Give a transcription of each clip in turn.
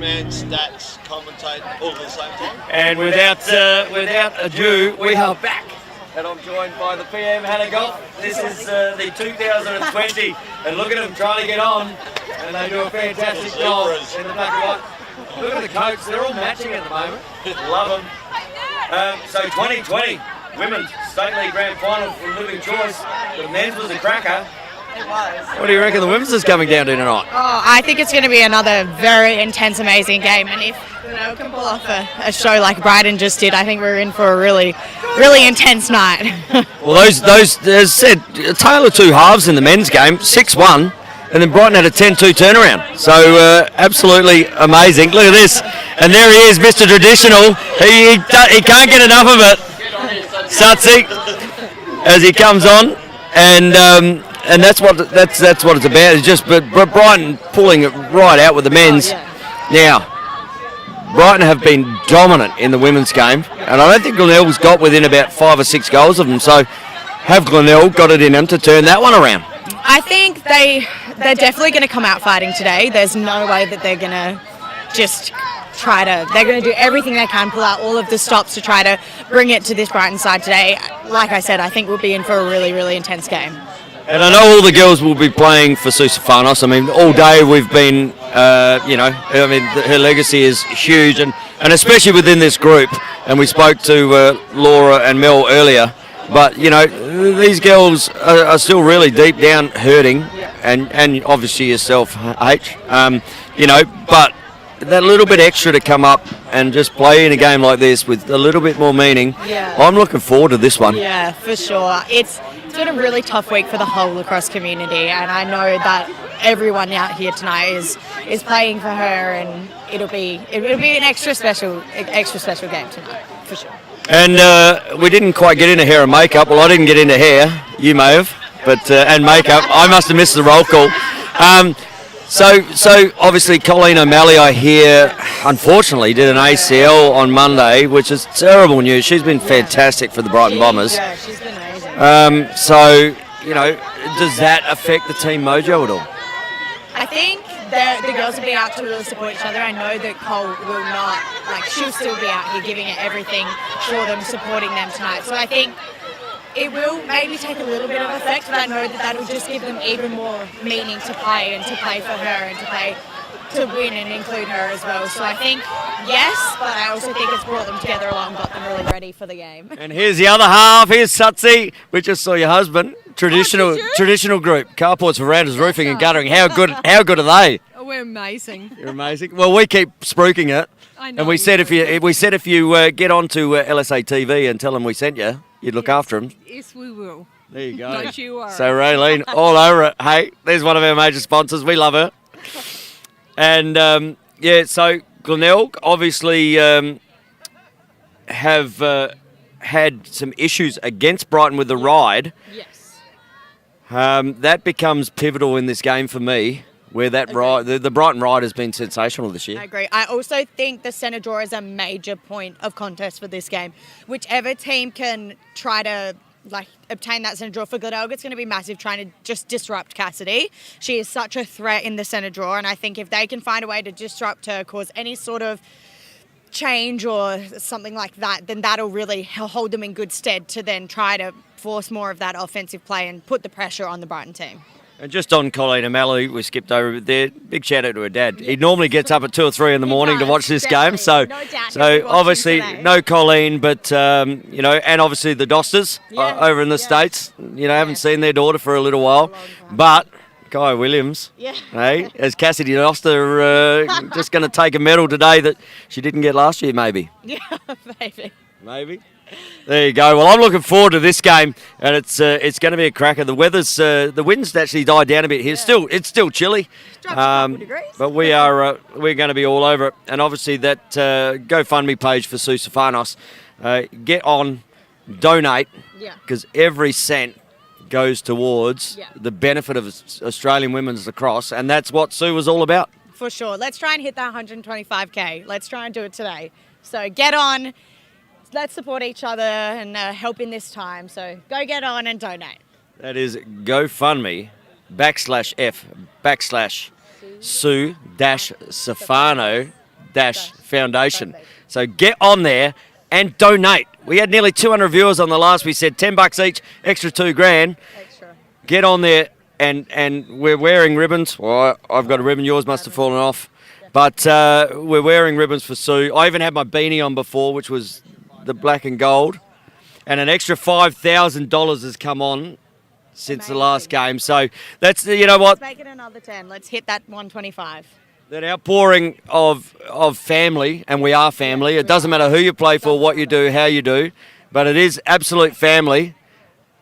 two-man stats commentate all at the same time. And without ado, we are back. And I'm joined by the PM, Hannah Goff. This is the 2020. And look at them trying to get on. And they do a fantastic job in the black and white. Look at the coats. They're all matching at the moment. Love them. So 2020, Women's State League Grand Final for Living Choice. The men's was a cracker. It was. What do you reckon the women's is coming down to tonight? Oh, I think it's going to be another very intense, amazing game. And if we can pull off a show like Brighton just did, I think we're in for a really, really intense night. Well, those as said, a tale of two halves in the men's game, 6-1, and then Brighton had a 10-2 turnaround. So absolutely amazing. Look at this, and there he is, Mr. Traditional. He can't get enough of it. Satsi, as he comes on, and that's what it's about. It's just but Brighton pulling it right out with the men's. Now, Brighton have been dominant in the women's game, and I don't think Glenelg's got within about 5 or 6 goals of them. So, have Glenelg got it in them to turn that one around? I think they're definitely going to come out fighting today. There's no way that they're going to just they're going to do everything they can, pull out all of the stops to try to bring it to this Brighton side today. Like I said, I think we'll be in for a really, really intense game. And I know all the girls will be playing for Susafanos. I mean, all day we've been, her legacy is huge, and especially within this group. And we spoke to Laura and Mel earlier, but, these girls are still really deep down hurting, and obviously yourself, H, but that little bit extra to come up and just play in a game like this with a little bit more meaning. I'm looking forward to this one. Yeah, for sure. It's been a really tough week for the whole lacrosse community, and I know that everyone out here tonight is playing for her, and it'll be an extra special game tonight for sure. And we didn't quite get into hair and makeup. Well, I didn't get into hair. You may have, but and makeup. I must have missed the roll call. So obviously Colleen O'Malley, I hear, unfortunately did an ACL on Monday, which is terrible news. She's been fantastic for the Brighton Bombers. Yeah, she's been amazing. Does that affect the team mojo at all? I think the girls will be out to really support each other. I know that Cole will not, she'll still be out here giving it everything for them, supporting them tonight. So I think it will maybe take a little bit of effect, but I know that will just give them even more meaning to play, and to play for her, and to play to win and include her as well. So I think yes, but I also think it's brought them together along, got them really ready for the game. And here's the other half. Here's Satsi. We just saw your husband. Traditional group. Carports, verandas, roofing and guttering. How good are they? Oh, we're amazing. You're amazing. Well, we keep spruiking it. I know. And we said if you get onto LSA TV and tell them we sent you, you'd look after them. Yes, we will. There you go. Don't you worry. So Raylene, all over it. Hey, there's one of our major sponsors. We love her. And so Glenelg obviously have had some issues against Brighton with the ride. Yes. That becomes pivotal in this game for me, where that ride, the Brighton ride has been sensational this year. I agree. I also think the centre draw is a major point of contest for this game. Whichever team can try to obtain that centre draw for Glenelg, it's going to be massive, trying to just disrupt Cassidy. She is such a threat in the centre draw, and I think if they can find a way to disrupt her, cause any sort of change or something like that, then that'll really hold them in good stead to then try to force more of that offensive play and put the pressure on the Brighton team. And just on Colleen O'Malley, we skipped over there. Big shout out to her dad. He normally gets up at 2 or 3 in the morning to watch this game. So, obviously no Colleen, but and obviously the Dosters over in the States. Haven't seen their daughter for a little while, but Guy Williams, hey, as Cassidy Doster, just going to take a medal today that she didn't get last year, maybe. Yeah, Maybe. There you go. Well, I'm looking forward to this game, and it's going to be a cracker. The weather's the wind's actually died down a bit here. It's still chilly, but we're going to be all over it. And obviously that GoFundMe page for Susafanos, get on, donate, because every cent goes towards the benefit of Australian women's lacrosse, and that's what Sue was all about. For sure. Let's try and hit that 125K. Let's try and do it today. So get on. Let's support each other and help in this time. So go get on and donate. That is GoFundMe /F /Sue-Safano Foundation. So get on there and donate. We had nearly 200 viewers on the last. We said $10 each, extra $2,000. Extra. Get on there, and we're wearing ribbons. Well, I've got a ribbon. Yours must have fallen off. But we're wearing ribbons for Sue. I even had my beanie on before, which was the black and gold. And an extra $5,000 has come on since the last game. So that's, you know what? Let's make it another 10. Let's hit that 125. That outpouring of family, and we are family. It doesn't matter who you play for, what you do, how you do, but it is absolute family.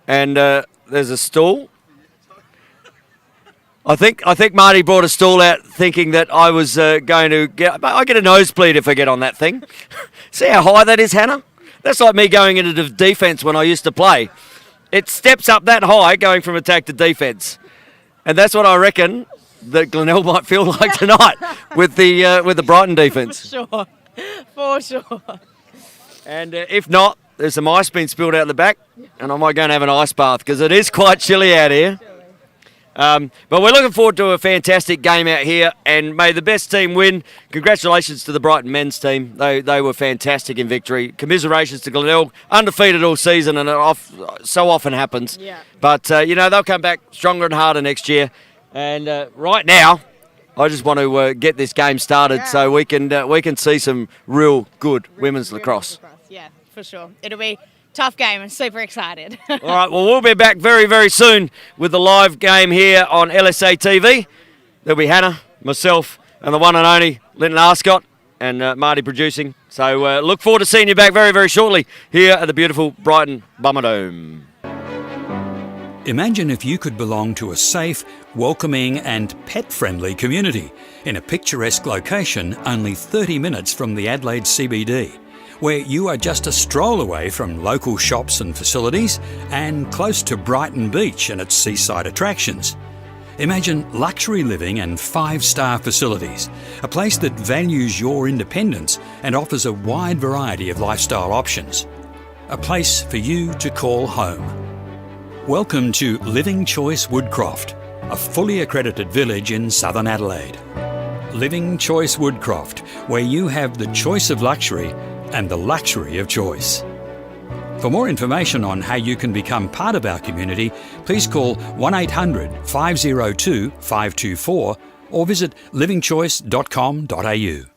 And there's a stool. I think Marty brought a stool out thinking that I was going to get... I get a nosebleed if I get on that thing. See how high that is, Hannah? That's like me going into the defence when I used to play. It steps up that high going from attack to defence. And that's what I reckon that Glenelg might feel like tonight with the Brighton defence. For sure. And if not, there's some ice being spilled out the back, and I might go and have an ice bath because it is quite chilly out here. But we're looking forward to a fantastic game out here, and may the best team win. Congratulations to the Brighton men's team. They were fantastic in victory. Commiserations to Glenelg, undefeated all season, and it so often happens. Yeah. But, they'll come back stronger and harder next year. And right now, I just want to get this game started so we can see some real good women's lacrosse. Yeah, for sure. It'll be a tough game. I'm super excited. All right, well, we'll be back very, very soon with the live game here on LSA TV. There'll be Hannah, myself, and the one and only Linton Arscott and Marty producing. So look forward to seeing you back very, very shortly here at the beautiful Brighton Bummerdome. Imagine if you could belong to a safe, welcoming and pet-friendly community in a picturesque location only 30 minutes from the Adelaide CBD, where you are just a stroll away from local shops and facilities and close to Brighton Beach and its seaside attractions. Imagine luxury living and 5-star facilities, a place that values your independence and offers a wide variety of lifestyle options. A place for you to call home. Welcome to Living Choice Woodcroft, a fully accredited village in southern Adelaide. Living Choice Woodcroft, where you have the choice of luxury and the luxury of choice. For more information on how you can become part of our community, please call 1800 502 524 or visit livingchoice.com.au.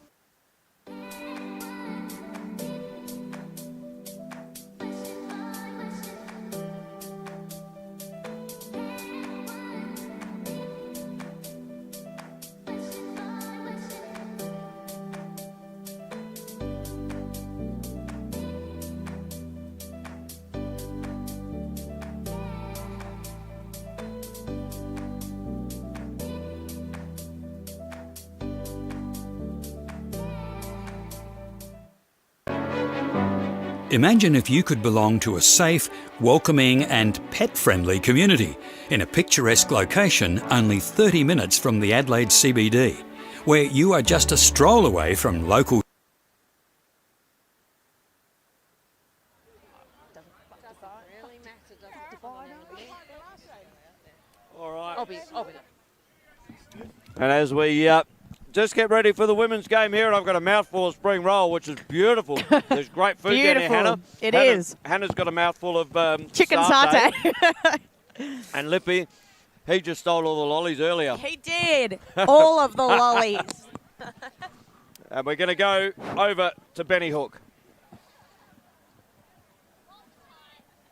Imagine if you could belong to a safe, welcoming and pet-friendly community in a picturesque location only 30 minutes from the Adelaide CBD, where you are just a stroll away from local... All right. And as we just get ready for the women's game here, and I've got a mouthful of spring roll, which is beautiful. There's great food down there, Hannah. It is. Hannah's got a mouthful of chicken satay. And Lippy, he just stole all the lollies earlier. He did. All of the lollies. And we're going to go over to Benny Hook.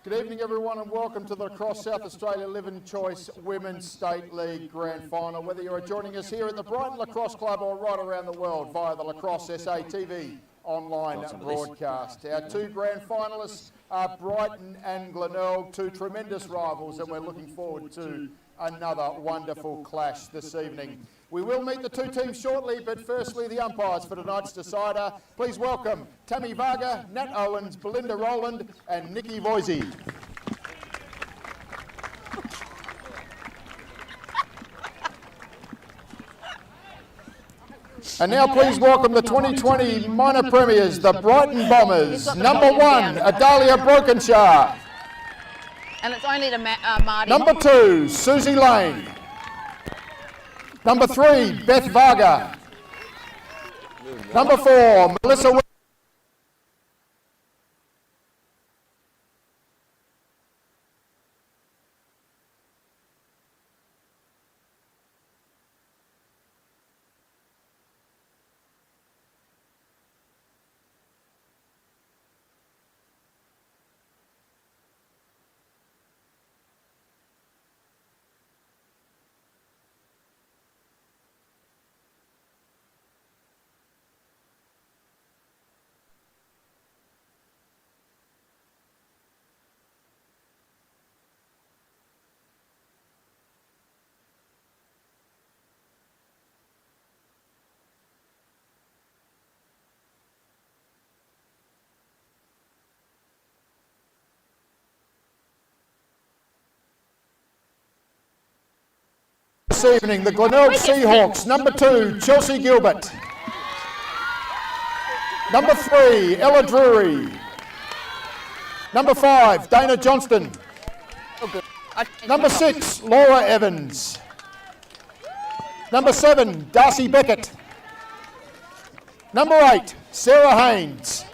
Good evening, everyone, and welcome to the Lacrosse South Australia Living Choice Women's State League Grand Final. Whether you're joining us here at the Brighton Lacrosse Club or right around the world via the Lacrosse SA TV online broadcast. Our two grand finalists are Brighton and Glenelg, two tremendous rivals, and we're looking forward to another wonderful clash this evening. We will meet the two teams shortly, but firstly the umpires for tonight's decider. Please welcome Tammy Varga, Nat Owens, Belinda Rowland and Nikki Voisey. And now please welcome the 2020 minor premiers, the Brighton Bombers. Number 1, Adalia Brokenshire. And it's only to Marty. Number 2, Susie Lane. Number 3, Beth Varga. Number 4, Melissa. This evening, the Glenelg Seahawks, number 2, Chelsea Gilbert. Number 3, Ella Drury. Number 5, Dana Johnston. Number 6, Laura Evans. Number 7, Darcy Beckett. Number 8, Sarah Haynes.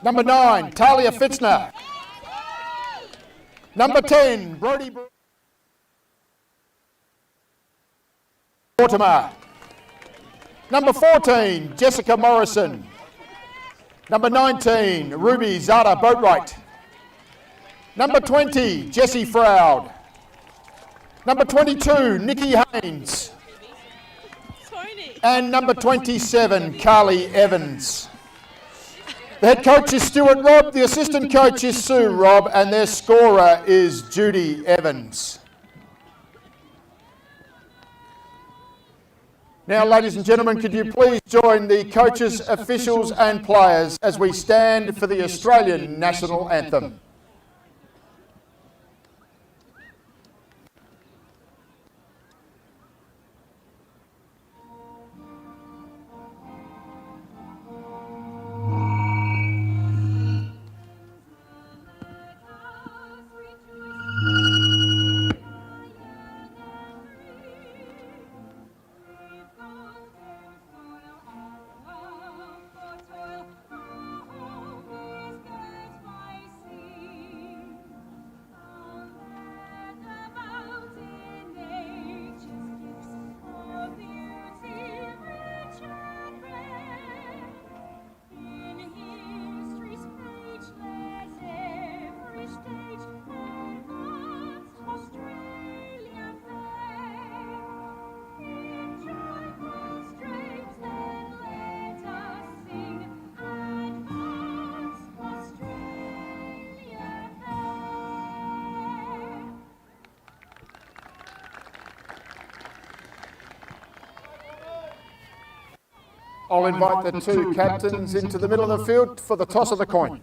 Number 9, Talia Fitzner. Number 10, Brody Mortimer. Number 14, Jessica Morrison. Number 19, Ruby Zada Boatwright. Number 20, Jessie Froud. Number 22, Nikki Haynes. And number 27, Carly Evans. The head coach is Stuart Robb, the assistant coach is Sue Robb, and their scorer is Judy Evans. Now, ladies and gentlemen, could you please join the coaches, officials and players as we stand for the Australian National Anthem. I'll invite the two captains into the middle of the field for the toss of the coin.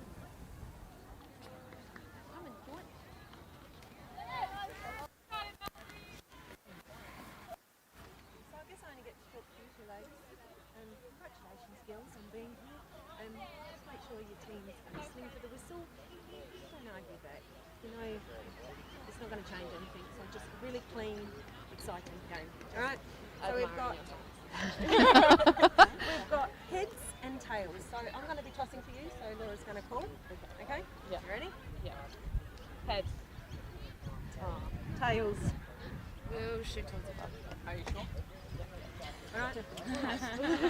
Tails. We'll shoot towards the bottom. Are you sure? Alright.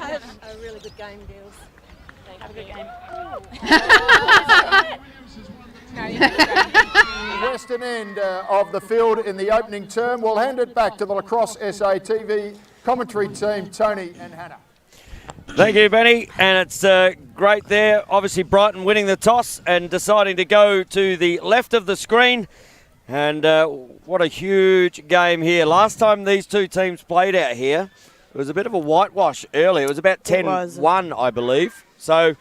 Have a really good game, girls. Have a good game. Western end of the field in the opening term. We'll hand it back to the Lacrosse SA TV commentary team, Tony and Hannah. Thank you, Benny. And it's great there. Obviously, Brighton winning the toss and deciding to go to the left of the screen. And what a huge game here. Last time these two teams played out here, it was a bit of a whitewash earlier. It was about 10-1, I believe. So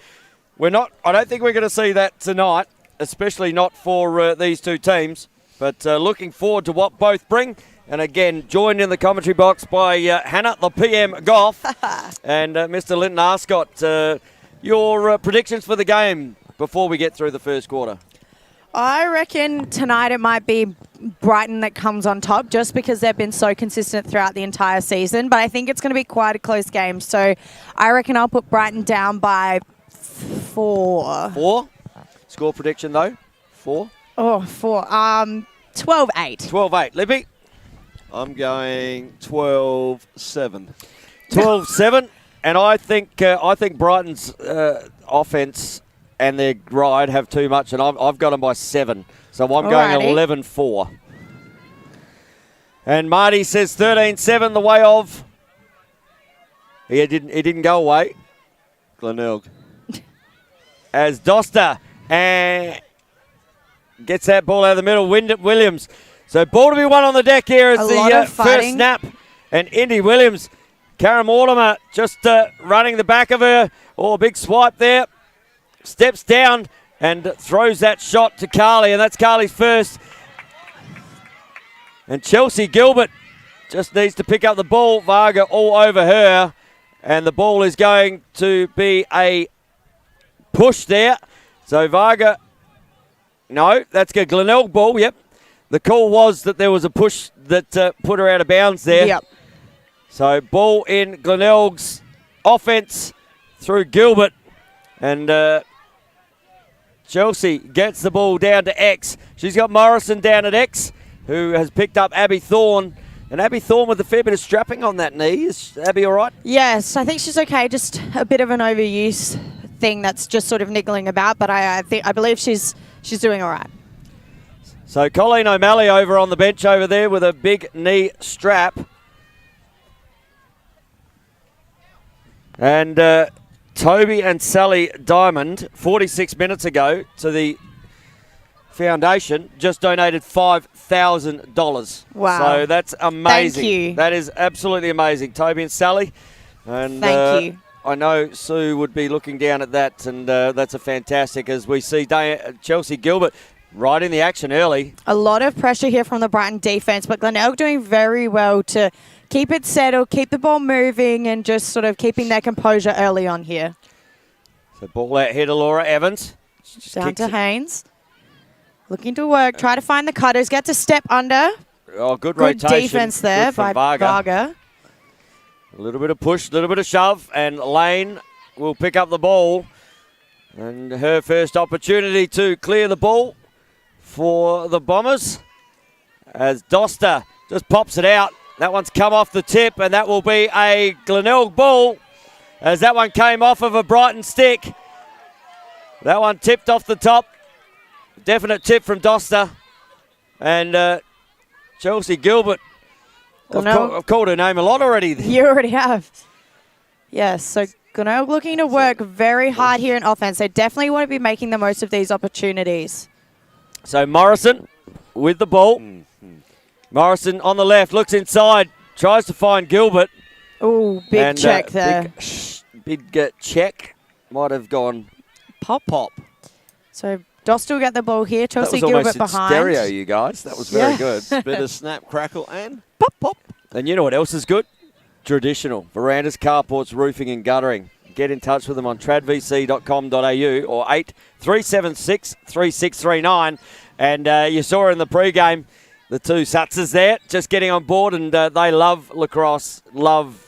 I don't think we're going to see that tonight, especially not for these two teams. But looking forward to what both bring. And again, joined in the commentary box by Hannah, the PM Golf, and Mr. Linton Arscott. Your predictions for the game before we get through the first quarter? I reckon tonight it might be Brighton that comes on top just because they've been so consistent throughout the entire season. But I think it's going to be quite a close game. So I reckon I'll put Brighton down by 4. 4? Score prediction, though? 4? Oh, 4. 12-8. 12-8. Lippy? I'm going 12-7. 12-7. And I think Brighton's offence and their ride have too much, and I've got them by 7. So I'm going 11-4. And Marty says 13-7 the way of... He didn't go away. Glenelg. As Doster and gets that ball out of the middle. Williams. So ball to be won on the deck here as the first snap. And Indy Williams. Karen Mortimer just running the back of her. Oh, big swipe there. Steps down and throws that shot to Carly, and that's Carly's first. And Chelsea Gilbert just needs to pick up the ball. Varga all over her, and the ball is going to be a push there. So Varga, no, that's a Glenelg ball, yep. The call was that there was a push that put her out of bounds there. Yep. So ball in Glenelg's offense through Gilbert, and Chelsea gets the ball down to X. She's got Morrison down at X, who has picked up Abby Thorne. And Abby Thorne with a fair bit of strapping on that knee. Is Abby all right? Yes, I think she's okay. Just a bit of an overuse thing that's just sort of niggling about, but I believe she's doing all right. So Colleen O'Malley over on the bench over there with a big knee strap. And Toby and Sally Diamond, 46 minutes ago, to the foundation, just donated $5,000. Wow. So that's amazing. Thank you. That is absolutely amazing. Toby and Sally. And Thank you. I know Sue would be looking down at that, and that's a fantastic, as we see Chelsea Gilbert right in the action early. A lot of pressure here from the Brighton defense, but Glenelg doing very well to keep it settled, keep the ball moving, and just sort of keeping their composure early on here. So ball out here to Laura Evans. Down to Haynes. Looking to work, try to find the cutters, gets a step under. Oh, good Good rotation. defense there Good from by Varga. A little bit of push, a little bit of shove, and Lane will pick up the ball. And her first opportunity to clear the ball for the Bombers, as Doster just pops it out. That one's come off the tip, and that will be a Glenelg ball, as that one came off of a Brighton stick. That one tipped off the top. Definite tip from Doster. And Chelsea Gilbert. I've called her name a lot already. You already have. Yes, so Glenelg looking to work very hard here in offense. They definitely want to be making the most of these opportunities. So Morrison with the ball. Morrison on the left, looks inside, tries to find Gilbert. Oh, big check there. Big check. Might have gone pop. So Doster will get the ball here. Chelsea that was Gilbert almost in behind. stereo, you guys. That was very good. Bit of snap, crackle, and Pop. And you know what else is good? Traditional. Verandas, carports, roofing and guttering. Get in touch with them on tradvc.com.au or 8376 3639. And you saw in the pre-game the two Satses there just getting on board, and they love lacrosse, love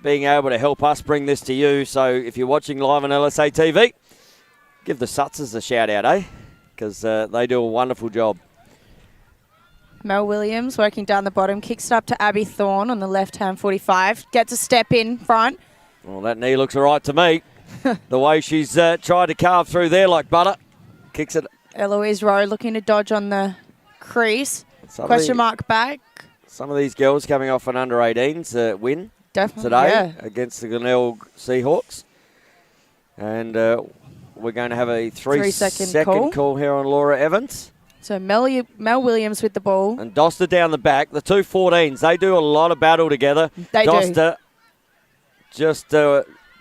being able to help us bring this to you. So if you're watching live on LSA TV, give the Satses a shout out, eh? Because they do a wonderful job. Mel Williams working down the bottom, kicks it up to Abby Thorne on the left-hand 45. Gets a step in front. Well, that knee looks all right to me. The way she's tried to carve through there like butter. Kicks it. Eloise Rowe looking to dodge on the crease. Question mark back. Some of these girls coming off an under-18s win Definitely, today against the Glenelg Seahawks. And we're going to have a three-second call here on Laura Evans. So Mel Williams with the ball. And Doster down the back. The two 14s, they do a lot of battle together. They Doster, just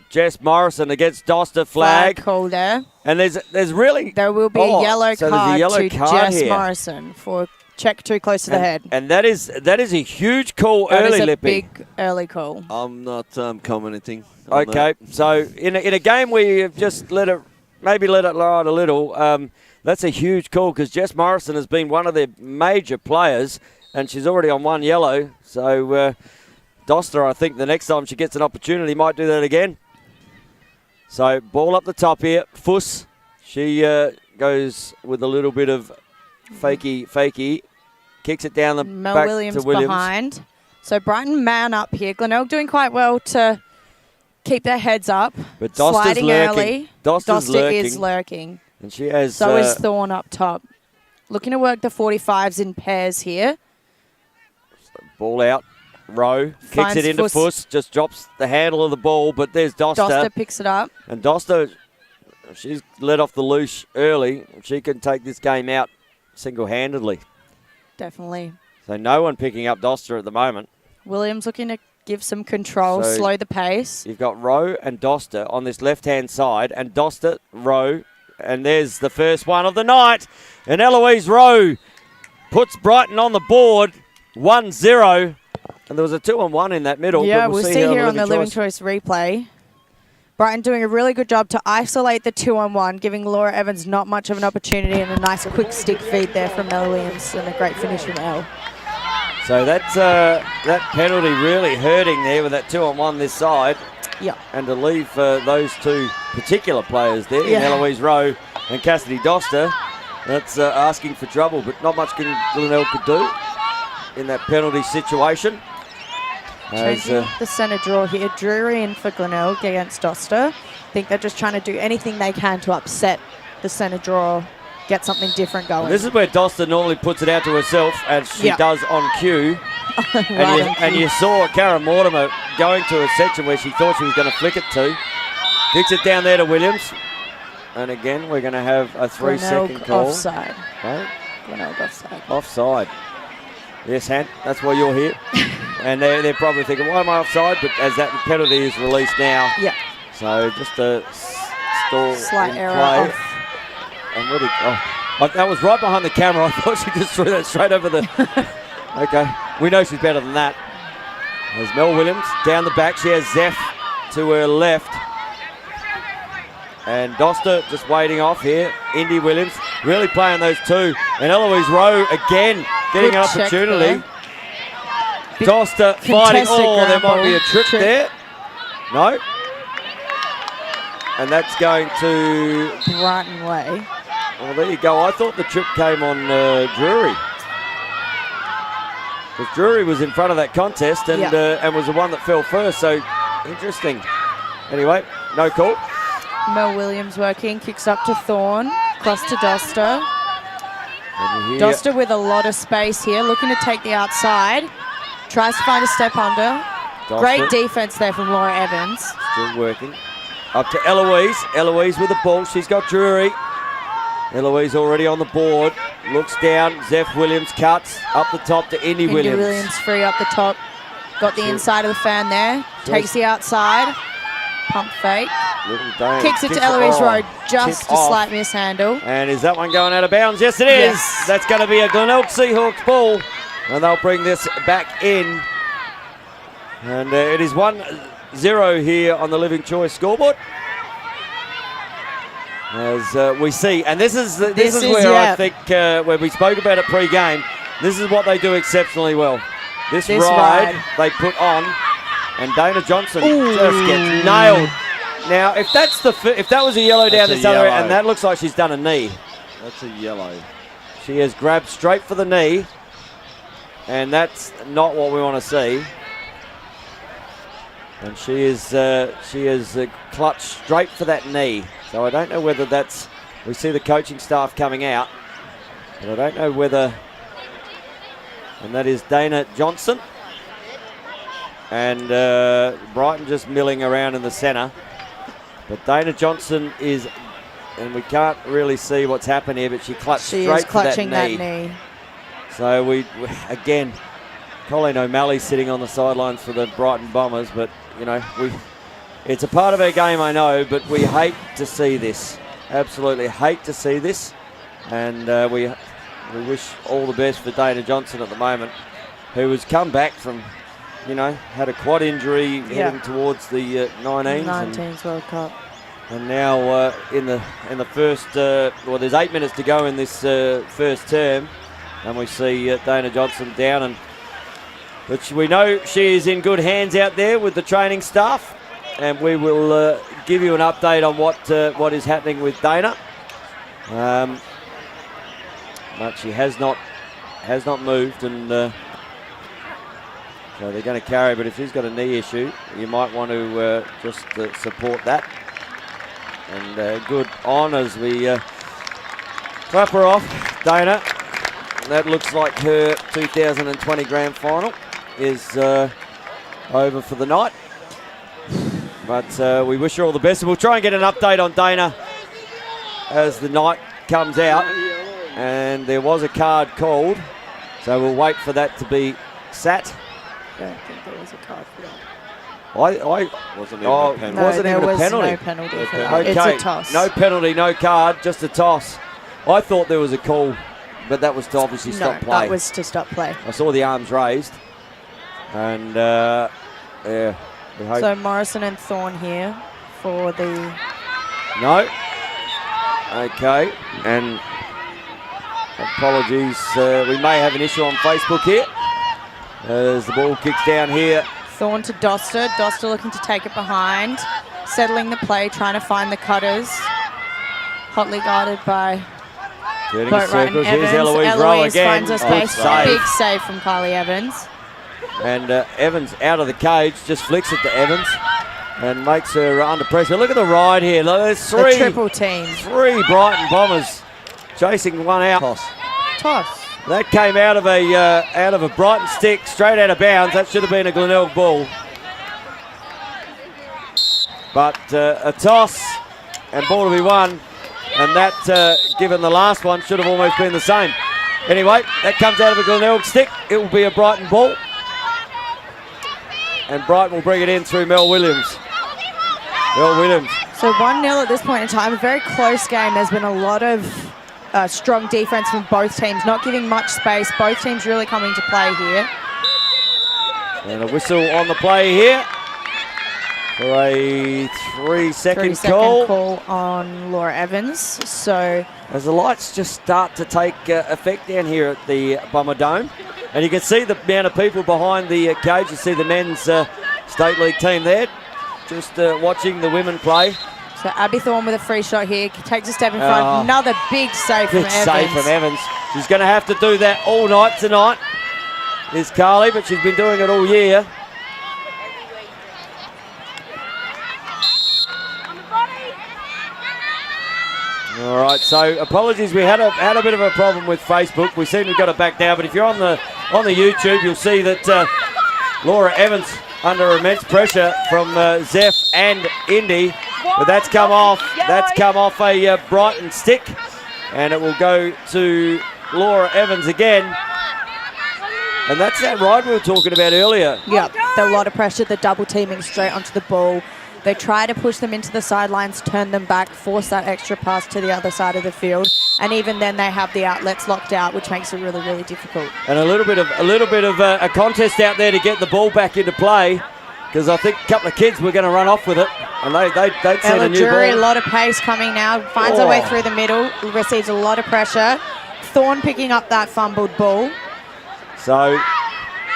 Jess Morrison against Doster flag. Call there. And there's really... There will be a yellow card to Jess here. Morrison for check too close to the head. And that is a huge call that early, is a Lippy. big early call. I'm not commenting on Okay, that. so in a game where you've just let it ride a little, that's a huge call because Jess Morrison has been one of their major players, and she's already on 1 yellow. So Doster, I think the next time she gets an opportunity, might do that again. So ball up the top here. Fuss, she goes with a little bit of fakey. Kicks it down the Mel back Williams to Williams. behind. So Brighton man up here. Glenelg doing quite well to keep their heads up. But Doster's sliding lurking. early. Doster's lurking. is lurking. And she has... So is Thorne up top. Looking to work the 45s in pairs here. Ball out. Rowe kicks Finds it into Fuss. Just drops the handle of the ball, but there's Doster. Doster picks it up. And Doster, she's let off the loose early. She can take this game out single-handedly. Definitely. So no one picking up Doster at the moment. Williams looking to give some control, So slow the pace. You've got Rowe and Doster on this left-hand side, and Doster, Rowe, and there's the first one of the night. And Eloise Rowe puts Brighton on the board, 1-0. And there was a 2-on-1 in that middle. Yeah, but we'll see here on the Living Choice replay. Brighton doing a really good job to isolate the 2-on-1, giving Laura Evans not much of an opportunity, and a nice quick stick feed there from Mel Williams and a great finish from Elle. So that's that penalty really hurting there with that 2-on-1 this side. Yeah. And to leave those two particular players there, in Eloise Rowe and Cassidy Doster, that's asking for trouble, but not much Glenelg could do in that penalty situation. Changing the centre draw here. Drury in for Glenelg against Doster. I think they're just trying to do anything they can to upset the centre draw, get something different going. This is where Doster normally puts it out to herself, as she does on cue. And you saw Karen Mortimer going to a section where she thought she was going to flick it to. Kicks it down there to Williams. And again, we're going to have a 3-second call. Offside. Right? Glenelg offside. Offside. Yes, Han, that's why you're here. And they're probably thinking, why am I offside? But as that penalty is released now. Yeah. So just a stall Slight in error play. off. And that was right behind the camera. I thought she just threw that straight over the... Okay, we know she's better than that. There's Mel Williams down the back. She has Zeph to her left. And Doster just waiting off here. Indy Williams really playing those two. And Eloise Rowe again getting an opportunity. Doster fighting. Oh, there might be a trip there. No. And that's going to... Brighton way. Well, there you go. I thought the trip came on Drury. Because Drury was in front of that contest and was the one that fell first. So, interesting. Anyway, no call. Mel Williams working, kicks up to Thorne, cross to Doster. Doster with a lot of space here, looking to take the outside. Tries to find a step under. Doster. Great defense there from Laura Evans. Still working. Up to Eloise. Eloise with the ball. She's got Drury. Eloise already on the board. Looks down. Zeph Williams cuts up the top to Indy Williams. Indy Williams free up the top. Got the inside of the fan there. Takes the outside. Pump fake. Kicks it to Eloise Rowe. Just a slight mishandle. And is that one going out of bounds? Yes, it is. Yes. That's going to be a Glenelg Seahawks ball. And they'll bring this back in. And it is 1-0 here on the Living Choice scoreboard. As we see, and this is where I think when we spoke about it pre-game, this is what they do exceptionally well. This ride they put on, and Dana Johnson just gets nailed. Now, if that was a yellow down this other end, and that looks like she's done a knee. That's a yellow. She has grabbed straight for the knee, and that's not what we want to see. And she is clutched straight for that knee. So I don't know whether that's... We see the coaching staff coming out. But I don't know whether... And that is Dana Johnson. And Brighton just milling around in the centre. But Dana Johnson is... And we can't really see what's happened here, but she clutched straight for that knee. So we again, Colleen O'Malley sitting on the sidelines for the Brighton Bombers. But, you know, it's a part of our game, I know, but we hate to see this. Absolutely hate to see this. And we wish all the best for Dana Johnson at the moment, who has come back from, you know, had a quad injury heading towards the 19s. 19s World Cup. And now in the first, there's 8 minutes to go in this first term, and we see Dana Johnson down, but we know she is in good hands out there with the training staff, and we will give you an update on what is happening with Dana. But she has not moved, and so they're going to carry. But if she's got a knee issue, you might want to just support that. And good on as we clap her off, Dana. That looks like her 2020 grand final is over for the night. But we wish her all the best. And we'll try and get an update on Dana as the night comes out. And there was a card called, so we'll wait for that to be sat. I don't think there was a card for that. Wasn't even a penalty. Wasn't even a penalty. No penalty for that. Okay, It's a toss. no penalty, no card, just a toss. I thought there was a call, but that was to obviously stop play. That was to stop play. I saw the arms raised, and yeah, we hope. So Morrison and Thorne here for the... No. Okay, and apologies, we may have an issue on Facebook here as the ball kicks down here. Thorne to Doster. Doster looking to take it behind. Settling the play, trying to find the cutters. Hotly guarded by Turning Boatwright and circles. Here's Evans. Eloise Rowe again. Finds her Oh, space. save. Big save from Carly Evans. And Evans out of the cage, just flicks it to Evans and makes her under pressure. Look at the ride here. Look, there's The triple team. three Brighton Bombers chasing one out. Toss. That came out of a Brighton stick, straight out of bounds. That should have been a Glenelg ball. But a toss and ball to be won. And that, given the last one, should have almost been the same. Anyway, that comes out of a Glenelg stick. It will be a Brighton ball. And Brighton will bring it in through Mel Williams. Mel Williams. So 1-0 at this point in time. A very close game. There's been a lot of strong defense from both teams, not giving much space. Both teams really coming to play here. And a whistle on the play here for a 3-second call on Laura Evans. So as the lights just start to take effect down here at the Bomber Dome. And you can see the amount of people behind the cage. You see the men's state league team there, just watching the women play. So Abby Thorne with a free shot here, takes a step in front. Another big save from Evans. Save from Evans. She's going to have to do that all night tonight, is Carly, but she's been doing it all year. All right, so apologies. We had a bit of a problem with Facebook. We seem to have got it back now, but if you're on the YouTube, you'll see that Laura Evans under immense pressure from Zeph and Indy. But that's come off. That's come off a Brighton stick, and it will go to Laura Evans again. And that's that ride we were talking about earlier. Yep, a lot of pressure. The double teaming straight onto the ball. They try to push them into the sidelines, turn them back, force that extra pass to the other side of the field, and even then they have the outlets locked out, which makes it really, really difficult. And a little bit of a contest out there to get the ball back into play, because I think a couple of kids were going to run off with it, and they'd seen a new Jury, ball. a lot of pace coming now, finds her way through the middle, receives a lot of pressure. Thorne picking up that fumbled ball. So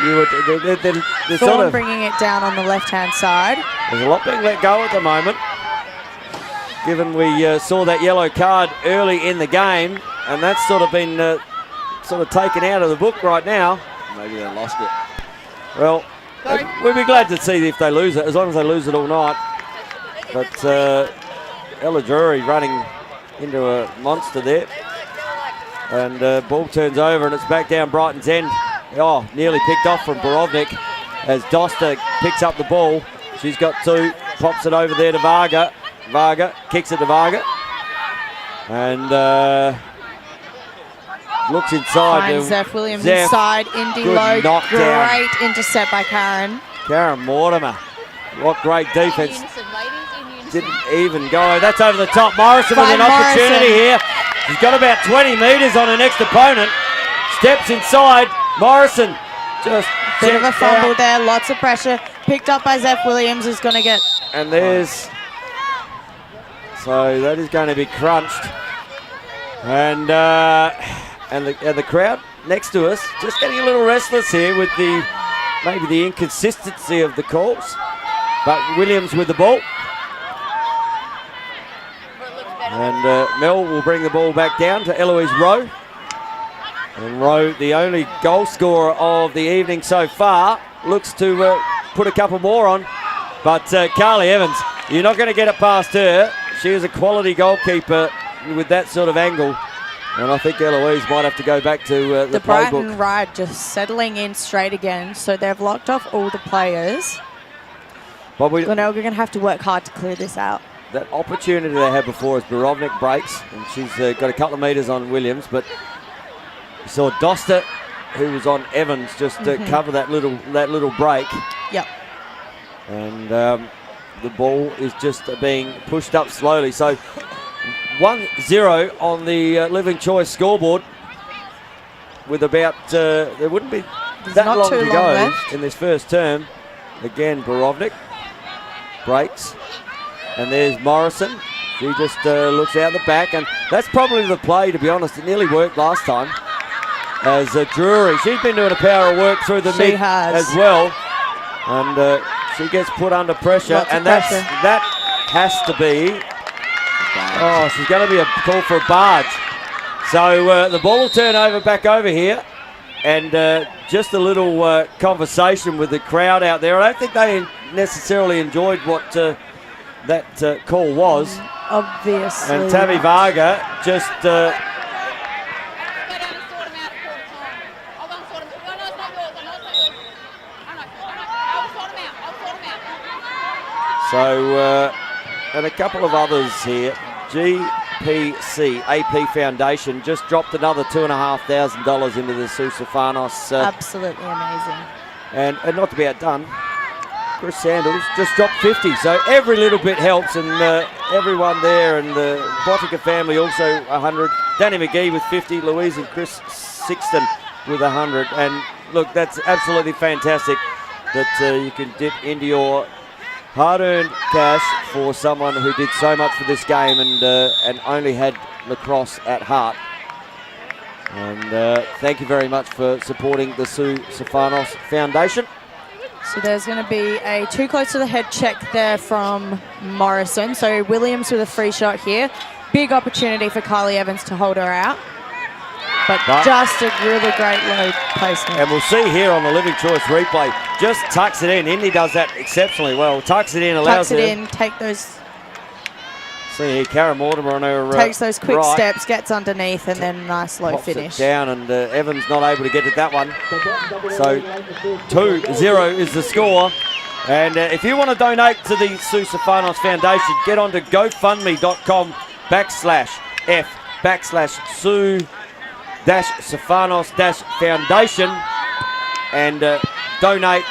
they're Thorne sort of bringing it down on the left-hand side. There's a lot being let go at the moment, given we saw that yellow card early in the game, and that's sort of been sort of taken out of the book right now. Maybe they lost it. Well, we'd be glad to see if they lose it, as long as they lose it all night. But Ella Drury running into a monster there, and ball turns over, and it's back down Brighton's end. Oh, nearly picked off from Borovnik as Doster picks up the ball. She's got two, pops it over there to Varga. Varga kicks it to Varga. And looks inside. Finds Zeph Williams Zeph, inside. Indy good low. knockdown. Great intercept by Karen. Karen Mortimer. What great defense. Didn't even go. That's over the top. Morrison with an opportunity here. She's got about 20 metres on her next opponent. Steps inside. Morrison just Bit of a checked fumble out. there. Lots of pressure. Picked up by Zeph Williams, who's going to get... And there's So that is going to be crunched. And the crowd next to us just getting a little restless here with maybe the inconsistency of the calls. But Williams with the ball. And Mel will bring the ball back down to Eloise Rowe. And Rowe, the only goal scorer of the evening so far, looks to put a couple more on. But Carly Evans, you're not going to get it past her. She is a quality goalkeeper with that sort of angle. And I think Eloise might have to go back to the Brighton playbook. ride just settling in straight again. So they've locked off all the players. But Glenelg are going to have to work hard to clear this out. That opportunity they had before as Borovnik breaks, and she's got a couple of metres on Williams, but you saw Doster, who was on Evans, just cover that little break. Yep. And the ball is just being pushed up slowly. So 1-0 on the Living Choice scoreboard with about, there wouldn't be that long to go in this first term. Again, Borovnik breaks. And there's Morrison. She just looks out the back. And that's probably the play, to be honest. It nearly worked last time. As Drury, she's been doing a power of work through the mid as well. And she gets put under pressure. And that has to be... Oh, she's going to be a call for a barge. So the ball will turn back over here. And just a little conversation with the crowd out there. I don't think they necessarily enjoyed what that call was. Obviously. And Tammy Varga just... So, and a couple of others here. GPC, AP Foundation, just dropped another $2,500 into the Susafanos. Absolutely amazing. And not to be outdone, Chris Sandals just dropped 50. So every little bit helps, and everyone there, and the Bottica family also 100. Danny McGee with 50, Louise and Chris Sixton with 100. And look, that's absolutely fantastic that you can dip into your hard-earned cash for someone who did so much for this game and only had lacrosse at heart. And thank you very much for supporting the Sue Safanos Foundation. So there's going to be a too close to the head check there from Morrison. So Williams with a free shot here. Big opportunity for Carly Evans to hold her out. But just a really great low placement. And we'll see here on the Living Choice replay, just tucks it in. Indy does that exceptionally well. Tucks it in, allows it in, take those... See here, Cara Mortimer on her takes those quick right, steps, gets underneath, and then nice low finish. It down, and Evans not able to get at that one. So 2-0 is the score. And if you want to donate to the Sue Safanos Foundation, get on to GoFundMe.com/F/Sue-Safanos-Foundation and donate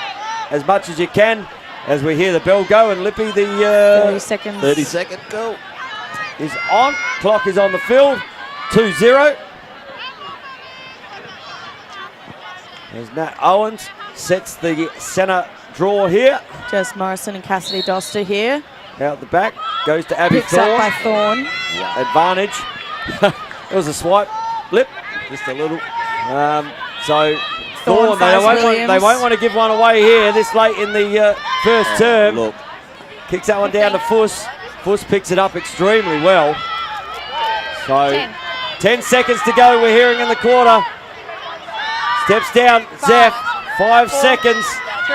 as much as you can as we hear the bell go. And Lippy, the 30-second bell is on. Clock is on the field. 2-0. As Nat Owens sets the centre draw here. Just Morrison and Cassidy Doster here. Out the back. Goes to Abby Picks Thorne. up by Thorne. Advantage. It was a swipe. Lip. Just a little. So Thorne, they won't want to give one away here this late in the first term. Look. Kicks that one down to Fuss. Fuss picks it up extremely well. So 10 seconds to go, we're hearing in the quarter. Steps down, Zeph. 5 seconds.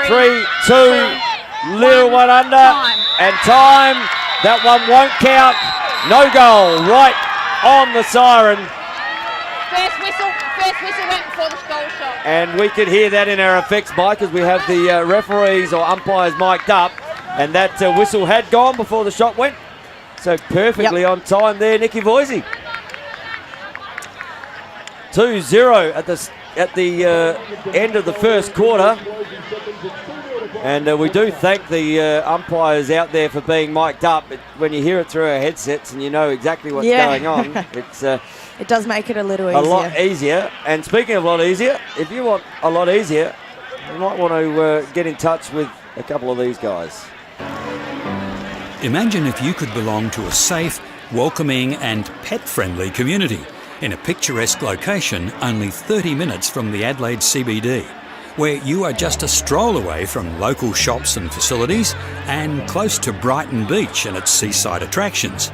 3, 2, little one under. And time. That one won't count. No goal. Right on the siren. First whistle went before the goal shot. And we could hear that in our effects mic as we have the referees or umpires mic'd up. And that whistle had gone before the shot went. So perfectly on time there, Nikki Voisey. 2-0 at the end of the first quarter. And we do thank the umpires out there for being mic'd up. When you hear it through our headsets and you know exactly what's going on, it's it does make it a little easier. A lot easier. And speaking of a lot easier, if you want a lot easier, you might want to get in touch with a couple of these guys. Imagine if you could belong to a safe, welcoming and pet-friendly community in a picturesque location only 30 minutes from the Adelaide CBD, where you are just a stroll away from local shops and facilities and close to Brighton Beach and its seaside attractions.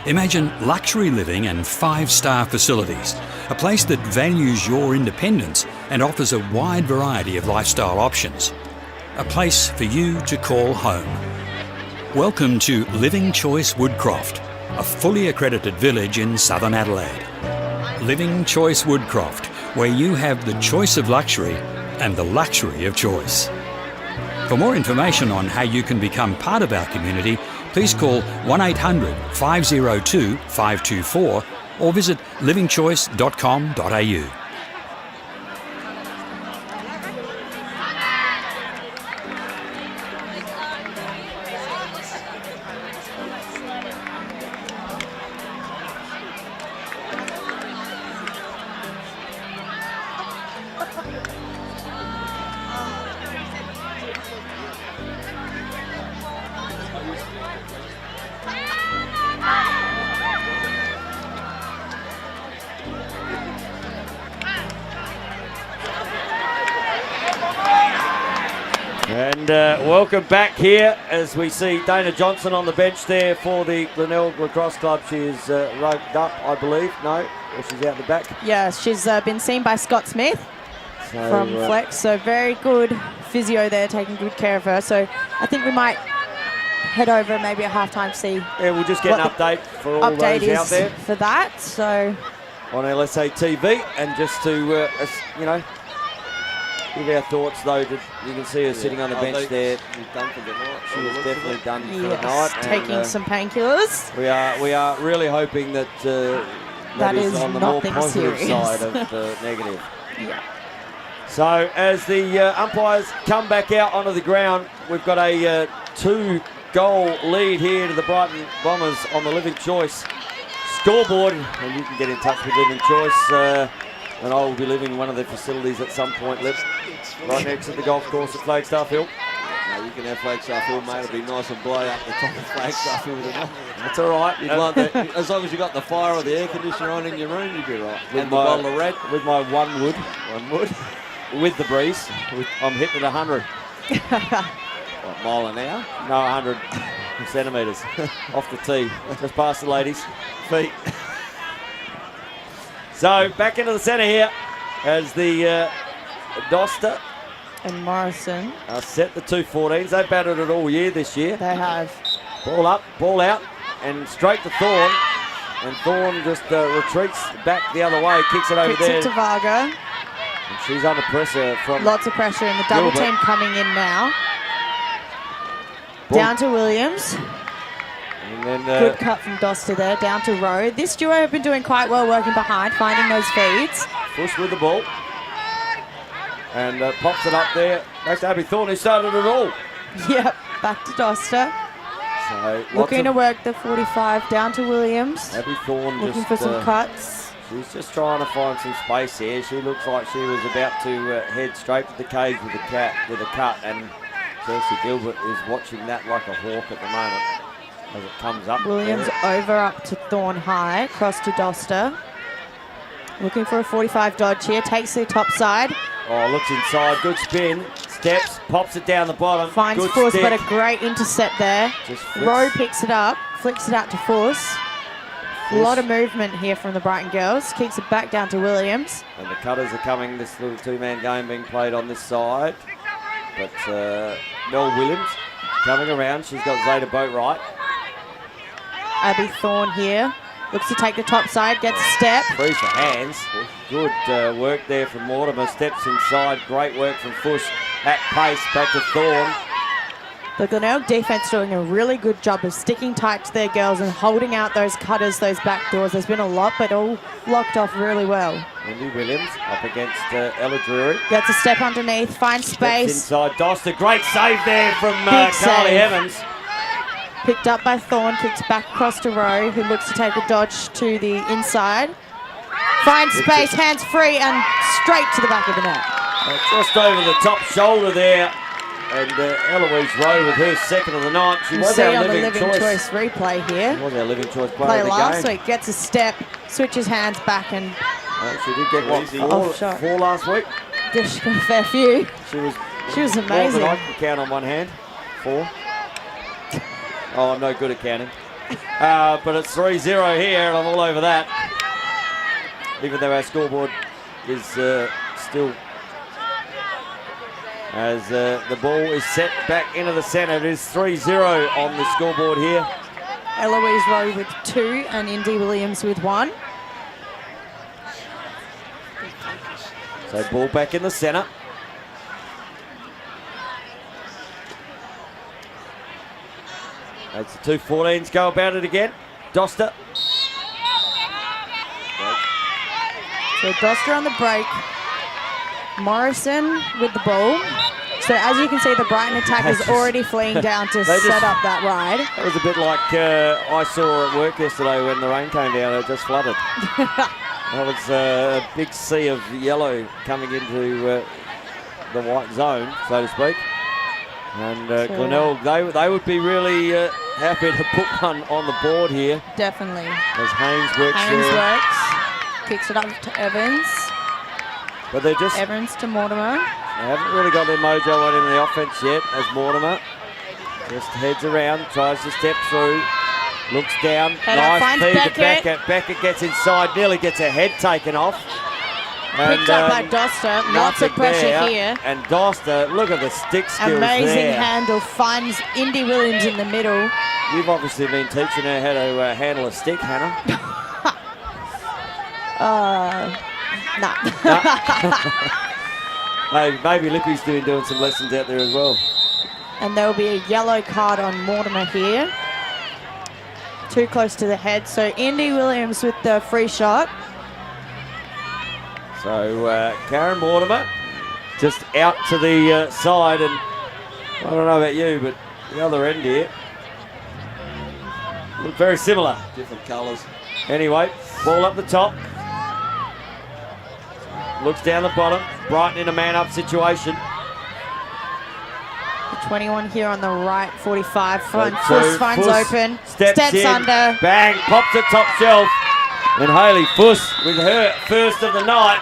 Imagine luxury living and 5-star facilities, a place that values your independence and offers a wide variety of lifestyle options. A place for you to call home. Welcome to Living Choice Woodcroft, a fully accredited village in southern Adelaide. Living Choice Woodcroft, where you have the choice of luxury and the luxury of choice. For more information on how you can become part of our community, please call 1800 502 524 or visit livingchoice.com.au. And welcome back here as we see Dana Johnson on the bench there for the Glenelg Lacrosse Club. She is roped up, I believe. No, or she's out the back. Yeah, she's been seen by Scott Smith from Flex. So very good physio there, taking good care of her. So I think we might head over maybe at halftime, see. Yeah, we'll just get an update for all update those out there for that. So on LSA TV, and just to give our thoughts though. You can see her sitting on the bench there. Done for the night. She was definitely done for the yes, night. taking some painkillers. We are really hoping that that is on the more positive serious. side of the negative. Yeah. So as the umpires come back out onto the ground, we've got a 2-goal lead here to the Brighton Bombers on the Living Choice scoreboard, and you can get in touch with Living Choice. And I will be living in one of their facilities at some point, right next to the golf course at Flagstaff Hill. No, you can have Flagstaff Hill, mate. It'll be nice and blow up the top of Flagstaff Hill tonight. That's all right. You'd like that. As long as you got the fire or the air conditioner on in your room, you'd be right. With And my, the bottle of red. With my one wood, with the breeze, I'm hitting 100. What, mile an hour? No, 100 centimetres off the tee, just past the ladies' feet. So back into the centre here as the Doster And Morrison. set the 2-14s. They've batted it all year this year. They have. Ball up, ball out, and straight to Thorne. And Thorne just retreats back the other way, kicks it over Kicks there. it to Varga. And she's under pressure from Lots of pressure, and the double Gilbert. team coming in now. Ball. Down to Williams. And then Good cut from Doster there, down to Rowe. This duo have been doing quite well working behind, finding those feeds. Bush with the ball. And pops it up there. Back to Abby Thorne, who started it all. Yep, back to Doster. So Looking to work the 45, down to Williams. Abby Thorne Looking just, for some cuts. She's just trying to find some space here. She looks like she was about to head straight to the cage with a cut, and Chelsea Gilbert is watching that like a hawk at the moment as it comes up. Williams over up to Thorne High, across to Doster. Looking for a 45 dodge here, takes the top side. Oh, looks inside, good spin, steps, pops it down the bottom. Finds good Fuss, stick. but a great intercept there. Just flicks. Rowe picks it up, flicks it out to Fuss. A lot of movement here from the Brighton girls. Kicks it back down to Williams. And the cutters are coming, this little two-man game being played on this side. But Mel Williams coming around, she's got Zeta Boatwright. Abby Thorne here. Looks to take the top side, gets a step. Frees for hands. Good work there from Mortimer. Steps inside. Great work from Fush at pace. Back to Thorne. The Glenelg defense doing a really good job of sticking tight to their girls and holding out those cutters, those back doors. There's been a lot, but all locked off really well. Wendy Williams up against Ella Drury. Gets a step underneath, finds space. Steps inside. Doster. Great save there from Big Carly save. Evans. Picked up by Thorne, kicks back across to Rowe, who looks to take a dodge to the inside. Finds space, hands free, and straight to the back of the net. Just over the top shoulder there And Eloise Rowe with her second of the night. She You was see our on the living choice. replay here. She was our living choice player Play of the last game. week, gets a step, switches hands back, and She did get four last week. she got a fair few. She was amazing. more than I can count on one hand. 4. Oh, I'm no good at counting. But it's 3-0 here, and I'm all over that. Even though our scoreboard is still, as the ball is set back into the centre. It is 3-0 on the scoreboard here. Eloise Rowe with 2 and Indy Williams with 1. So ball back in the centre. As the 2-14s go about it again. Doster. So Doster on the break. Morrison with the ball. So as you can see, the Brighton attack is already fleeing down to set up that ride. That was a bit like I saw at work yesterday when the rain came down. It just flooded. That was a big sea of yellow coming into the white zone, so to speak. And Glenelg, they would be really happy to put one on the board here. Definitely. As Haynes works Kicks it up to Evans. But they're just... Evans to Mortimer. They haven't really got their mojo on in the offense yet, as Mortimer just heads around, tries to step through, looks down, nice feed to Beckett. Beckett gets inside, nearly gets her head taken off. Picked up by Doster, lots of pressure here. And Doster, look at the stick skills Amazing handle, finds Indy Williams in the middle. You've obviously been teaching her how to handle a stick, Hannah. No. Hey, maybe Lippy's doing some lessons out there as well. And there'll be a yellow card on Mortimer here. Too close to the head. So Indy Williams with the free shot. So Karen Mortimer just out to the side, and I don't know about you, but the other end here look very similar. Different colours. Anyway, ball up the top. Looks down the bottom. Brighton in a man-up situation. The 21 here on the right, 45. Fuss finds open. Steps in, under. Bang, pops it top shelf. And Hayley Fuss with her first of the night.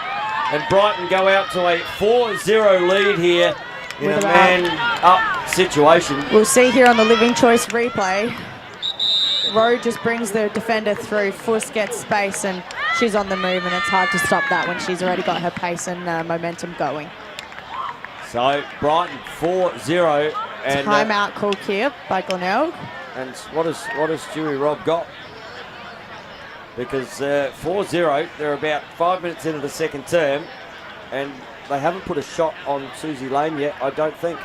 And Brighton go out to a 4-0 lead here in a man-up situation. We'll see here on the Living Choice replay. Rowe just brings the defender through. Fuss gets space and she's on the move, and it's hard to stop that when she's already got her pace and momentum going. So Brighton 4-0. And timeout called here by Glenelg. And what has Stewie Robb got? Because 4-0, they're about 5 minutes into the second term, and they haven't put a shot on Susie Lane yet, I don't think.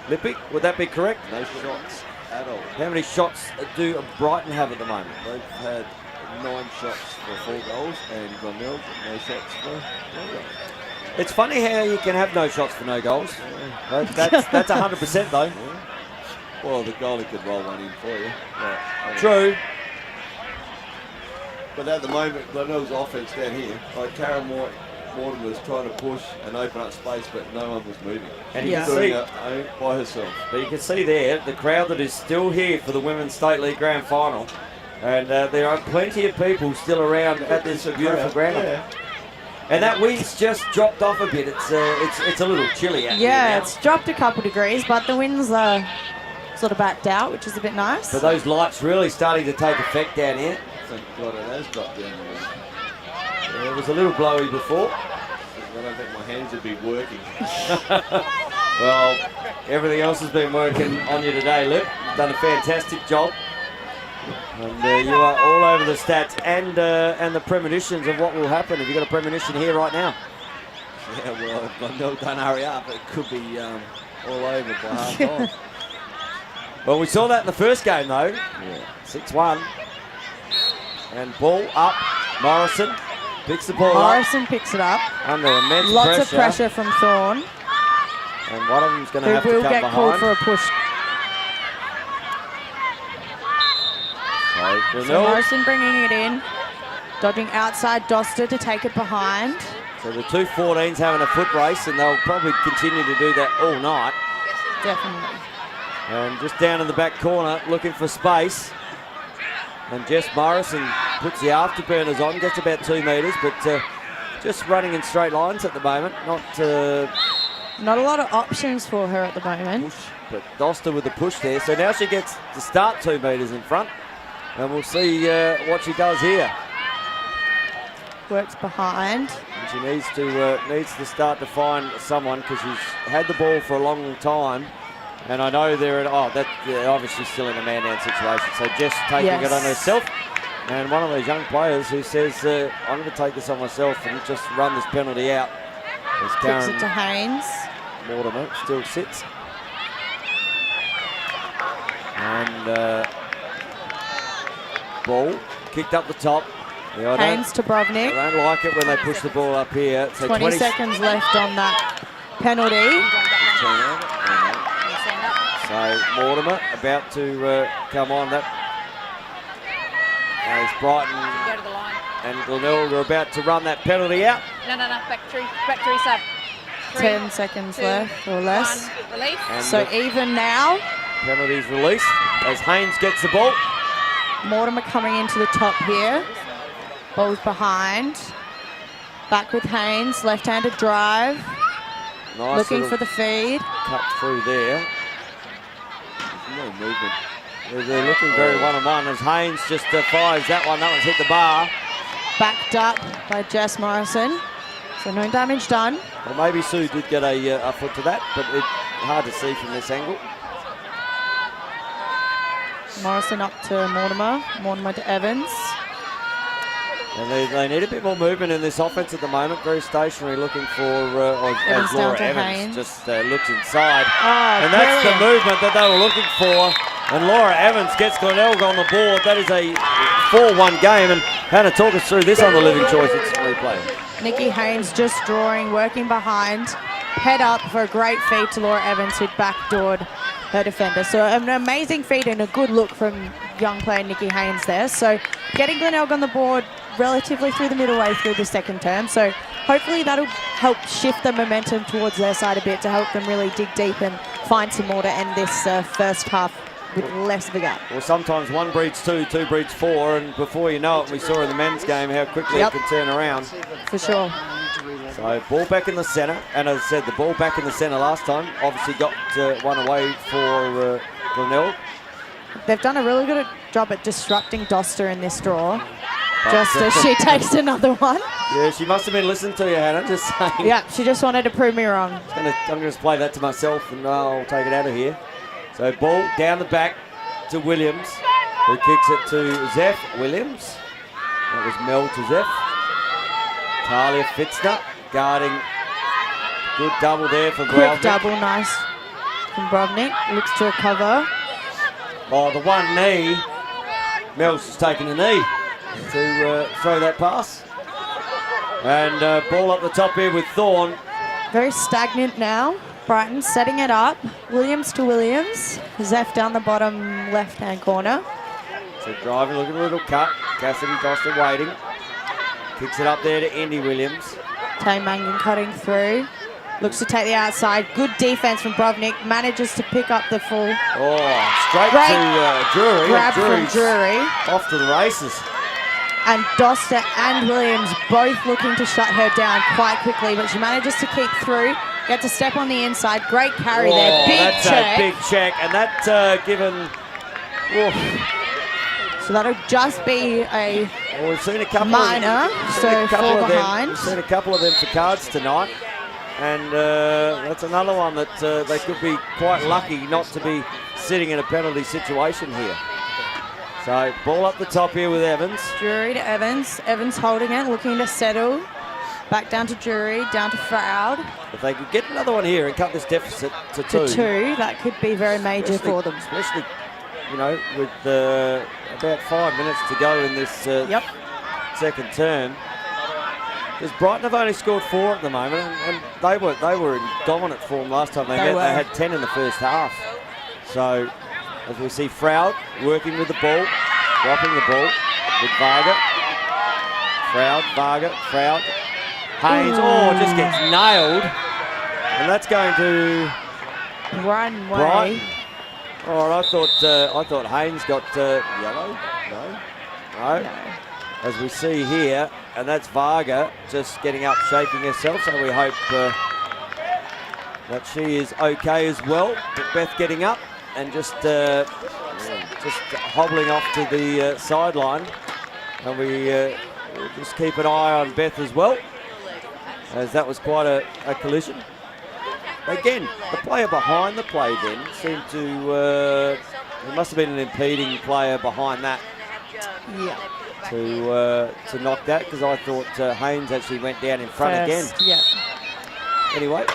Lippy, would that be correct? No shots at all. How many shots do Brighton have at the moment? They've had 9 shots for 4 goals, and Glenelg no shots for 1 goal. It's funny how you can have no shots for no goals. Yeah. That's 100% though. Yeah. Well, the goalie could roll one in for you. Yeah. True. But at the moment, Glenelg's offense down here, like Karen Morton was trying to push and open up space, but no one was moving. And you can see it by herself. But you can see there the crowd that is still here for the Women's State League Grand Final, and there are plenty of people still around at this beautiful ground. Yeah. And that wind's just dropped off a bit. It's a little chilly out here now. It's dropped a couple degrees, but the winds are sort of backed out, which is a bit nice. But those lights really starting to take effect down here. Thank God it has dropped down the wind. Yeah, it was a little blowy before. I don't think my hands would be working. Well, everything else has been working on you today, Lip. You've done a fantastic job. And you are all over the stats and the premonitions of what will happen. Have you got a premonition here right now? Yeah, well, if Glenelg don't hurry up, it could be all over by half time. Well, we saw that in the first game, though. Yeah. 6-1. And ball up. Morrison picks the ball Morrison picks it up. Under immense pressure. Lots of pressure from Thorne. And one of them's going to have to Who come will get called behind. for a push. So Morrison bringing it in. Dodging outside Doster to take it behind. So the 2-14's having a foot race, and they'll probably continue to do that all night. Definitely. And just down in the back corner, looking for space. And Jess Morrison puts the afterburners on, gets about 2 metres, but just running in straight lines at the moment. Not a lot of options for her at the moment. Push, but Doster with the push there. So now she gets to start 2 metres in front. And we'll see what she does here. Works behind. And she needs to start to find someone because she's had the ball for a long time. And I know they're obviously still in a man-down situation. So Jess taking it on herself. And one of those young players who says, I'm going to take this on myself and just run this penalty out. As Kicks it to Haynes. Mortimer still sits. And ball kicked up the top. Yeah, Haynes to Brovnik. I don't like it when they push the ball up here. So 20 seconds left on that penalty. So Mortimer about to come on. That as Brighton and Glenelg are about to run that penalty out. No, back three sub. 10 seconds left or less. Release. And so even now. Penalties released as Haynes gets the ball. Mortimer coming into the top here. Ball's behind. Back with Haynes. Left-handed drive. Nice looking for the feed. Cut through there. No movement. They're looking very one-on-one as Haynes just fires that one. That one's hit the bar. Backed up by Jess Morrison. So no damage done. Well, maybe Sue did get a foot to that, but it's hard to see from this angle. Morrison up to Mortimer. Mortimer to Evans. And they need a bit more movement in this offense at the moment. Very stationary, looking for as Laura Evans just looks inside. Oh, and that's the movement that they were looking for. And Laura Evans gets Glenelg on the board. That is a 4-1 game. And Hannah, talk us through this on the Living Choice. It's replay. Nikki Haynes just drawing, working behind. Head up for a great feed to Laura Evans, who'd backdoored her defender. So an amazing feed and a good look from young player Nikki Haynes there. So getting Glenelg on the board relatively through the middle way through the second term. So hopefully that'll help shift the momentum towards their side a bit to help them really dig deep and find some more to end this first half with less of a gap. Well, sometimes one breeds two, two breeds four, and before you know it, we saw in the men's game how quickly it can turn around. For sure. So ball back in the centre, and as I said, the ball back in the centre last time obviously got one away for Glenelg. They've done a really good job at disrupting Doster in this draw. Just as she takes another one. Yeah, she must have been listening to you, Hannah, just saying. Yeah, she just wanted to prove me wrong. I'm going to just play that to myself and I'll take it out of here. So ball down the back to Williams, who kicks it to Zeph Williams. That was Mel to Zeph. Talia Fitzner guarding. Good double there for Brovnik. Quick double, nice from Brovnik. Looks to recover. Oh, the one knee. Mel's just taking a knee to throw that pass. And ball up the top here with Thorne. Very stagnant now. Brighton setting it up. Williams to Williams. Zeph down the bottom left-hand corner. So driving, looking at a little cut. Cassidy Doster waiting. Kicks it up there to Indy Williams. Tay Mangan cutting through. Looks to take the outside. Good defense from Brovnik. Manages to pick up the full. Oh, straight to Drury. Grab from Drury. Off to the races. And Doster and Williams both looking to shut her down quite quickly, but she manages to keep through. Get to step on the inside. Great carry there. Big that's check. A big check. And that given... So that'll just be a we've seen a couple minor. So fall behind. We've seen a couple of them for cards tonight. And that's another one that they could be quite lucky not to be sitting in a penalty situation here. So ball up the top here with Evans. Drury to Evans. Evans holding it, looking to settle. Back down to Drury, down to Froud. If they could get another one here and cut this deficit to two. That could be very major for them. Especially, you know, with about 5 minutes to go in this second term. Because Brighton have only scored 4 at the moment, and they were in dominant form last time they met. They had 10 in the first half. So, as we see Froud working with the ball, dropping the ball with Varga. Froud. Haynes, just gets nailed. And that's going to Brighton way. Brighton. All right, I thought Haynes got Yellow? No. no. As we see here, and that's Varga just getting up, shaking herself. So we hope that she is okay as well. But Beth getting up and just hobbling off to the sideline, and we we'll just keep an eye on Beth as well, as that was quite a collision. Again, the player behind the play then seemed to, there must have been an impeding player behind that to knock that, because I thought Haynes actually went down in front again. Yeah. Anyway,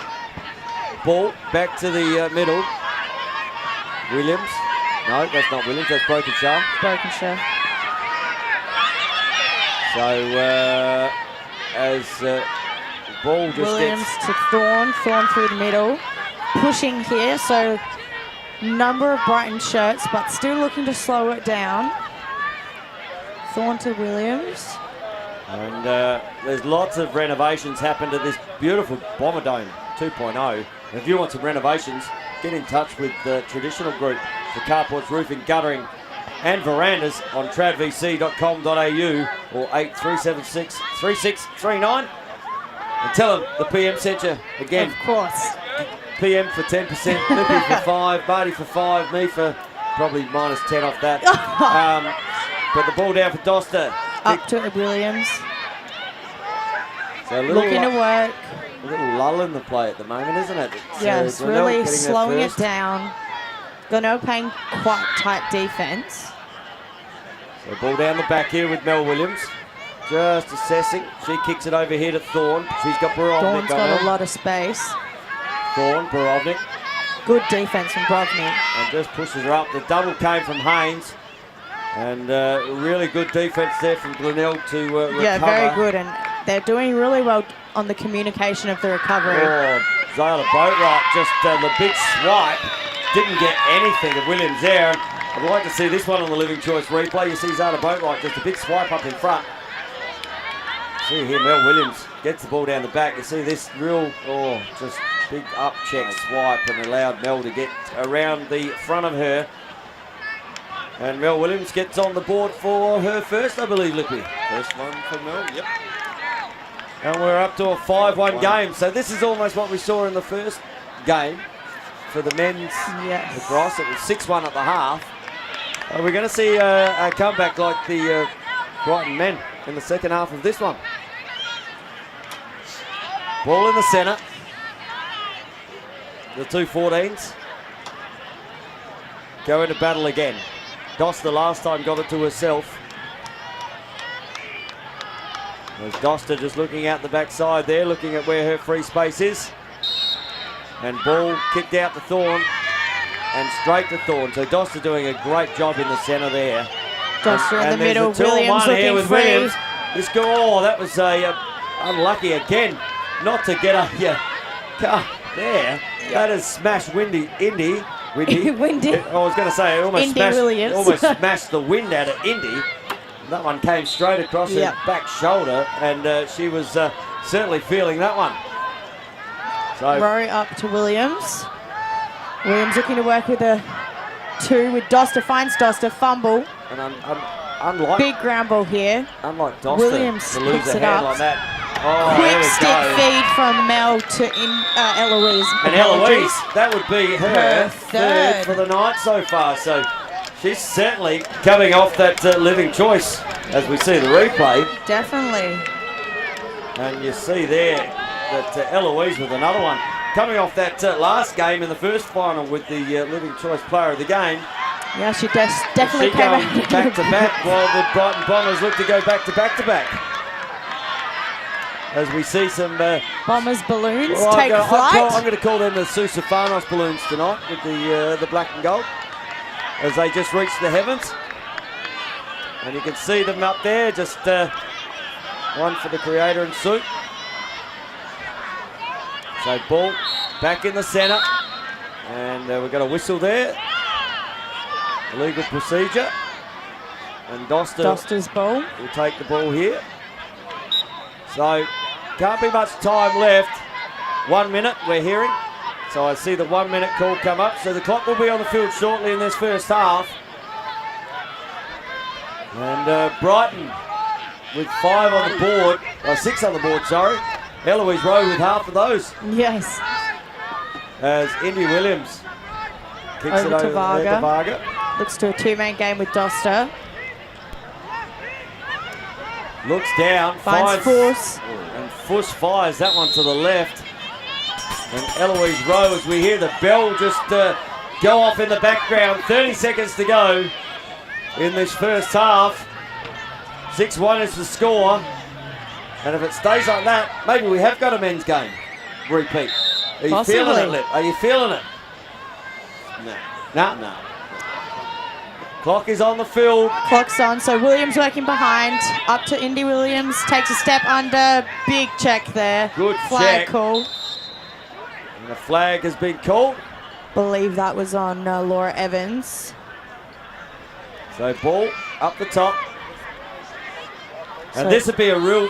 ball back to the middle. Williams. No, that's not Williams, that's Brokenshire. Brokenshire. So as ball just Williams gets... to Thorne. Thorne through the middle. Pushing here, so number of Brighton shirts, but still looking to slow it down. Thorne to Williams. And there's lots of renovations happened at this beautiful Bomber Dome 2.0. If you want some renovations, get in touch with the Traditional Group for carports, roofing, guttering and verandas on tradvc.com.au or 8376 3639. And tell them the PM sent you again. Of course. PM for 10%, Lippy for 5, Barty for 5, me for probably minus 10 off that. But the ball down for Doster. Up to Williams. So a little Looking to work. A little lull in the play at the moment, isn't it? It's, Yes, Glenelg really getting there slowing it first. down. Glenelg playing quite tight defence. So ball down the back here with Mel Williams. Just assessing. She kicks it over here to Thorne. She's got Borovnik Thorne's on got her. a lot of space. Thorne, Borovnik. Good defence from Borovnik. And just pushes her up. The double came from Haynes. And really good defence there from Glenelg to recover. Yeah, very good. And they're doing really well on the communication of the recovery. Oh, Zayla Boatwright, just the big swipe. Didn't get anything of Williams there. I'd like to see this one on the Living Choice replay. You see Zayla Boatwright, just a big swipe up in front. See here, Mel Williams gets the ball down the back. You see this real, just big up check swipe, and allowed Mel to get around the front of her. And Mel Williams gets on the board for her first, I believe, Lippy. First one for Mel, yep. And we're up to a 5-1 game. So this is almost what we saw in the first game for the men's lacrosse. It was 6-1 at the half. Are we going to see a comeback like the Brighton men in the second half of this one? Ball in the centre. The two 14s go into battle again. Doster last time got it to herself. There's Doster just looking out the backside there, looking at where her free space is. And ball kicked out to Thorne and straight to Thorne. So Doster doing a great job in the centre there. Doster in the there's middle, a 2-on-1 Williams here looking with free. Williams. This goal, that was unlucky again not to get up here. There, that has smashed Indy. Windy. I was going to say, it almost Indy smashed, Williams. almost smashed the wind out of Indy. That one came straight across her back shoulder, and she was certainly feeling that one. So Rory up to Williams. Williams looking to work with a 2 with Doster. Finds Doster, fumble. and unlike Big ground ball here. Unlike Doster Williams to lose picks a it hand up. like that. Oh, there Quick we stick go. feed from Mel to Eloise. And Eloise, that would be her third. third for the night so far. So she's certainly coming off that Living Choice as we see the replay. Definitely. And you see there that Eloise with another one. Coming off that last game in the first final with the Living Choice Player of the Game. Yeah, she definitely She came going out. back to back while the Brighton Bombers look to go back to back to back. As we see some Bombers balloons well, take flight. I'm going to call them the Susafanos balloons tonight with the black and gold as they just reach the heavens. And you can see them up there, just one for the creator and suit. So ball back in the centre, and we've got a whistle there. Illegal procedure. And Doster's ball. will take the ball here. So can't be much time left. 1 minute we're hearing. So I see the 1 minute call come up. So the clock will be on the field shortly in this first half. And Brighton with 5 on the board, 6 on the board, sorry. Eloise Rowe with half of those. Yes. As Indy Williams kicks Over it to over Varga. there to Varga. Looks to a two-man game with Doster. Looks down, Finds Force. And Fuss fires that one to the left. And Eloise Rowe, as we hear the bell just go off in the background. 30 seconds to go in this first half. 6-1 is the score. And if it stays like that, maybe we have got a men's game repeat. Are you Possibly. feeling it, Lip? Are you feeling it? No. Clock is on the field. Clock's on, so Williams working behind. Up to Indy Williams. Takes a step under. Big check there. Good Flag check. call. And the flag has been called. Believe that was on Laura Evans. So ball up the top. And So- this would be a real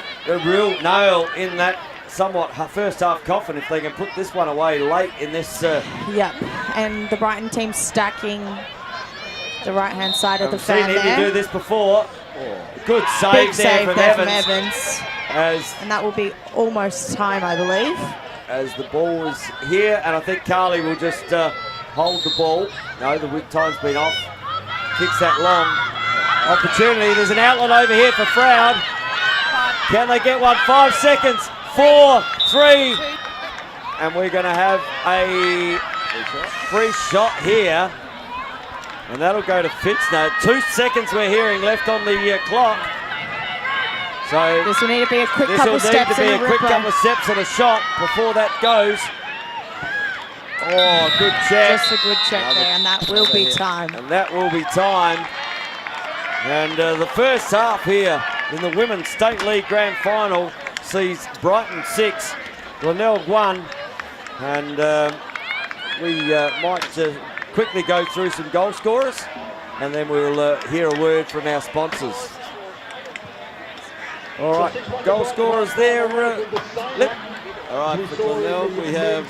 nail in that somewhat first half coffin if they can put this one away late in this. Yep, and the Brighton team stacking the right-hand side of the I've seen fan Indy there. do this before. Good Big save there save from there Evans. from Evans. As And that will be almost time, I believe. the ball is here, and I think Carly will just hold the ball. No, the whip time's been off. Kicks that long. Opportunity. There's an outlet over here for Froud. Can they get one? 5 seconds. 4, 3. And we're going to have a free shot here. And that'll go to Fitzner. 2 seconds we're hearing left on the clock. So This will need to be a quick this couple will need steps to be and a quick couple of steps and a shot before that goes. Oh, good check. Just a good check there, and that will be time. And that will be time. And the first half here in the Women's State League Grand Final sees Brighton 6, Glenelg 1. And we might quickly go through some goal scorers, and then we'll hear a word from our sponsors. All right, goal scorers there. Lip. All right, for Glenelg, we have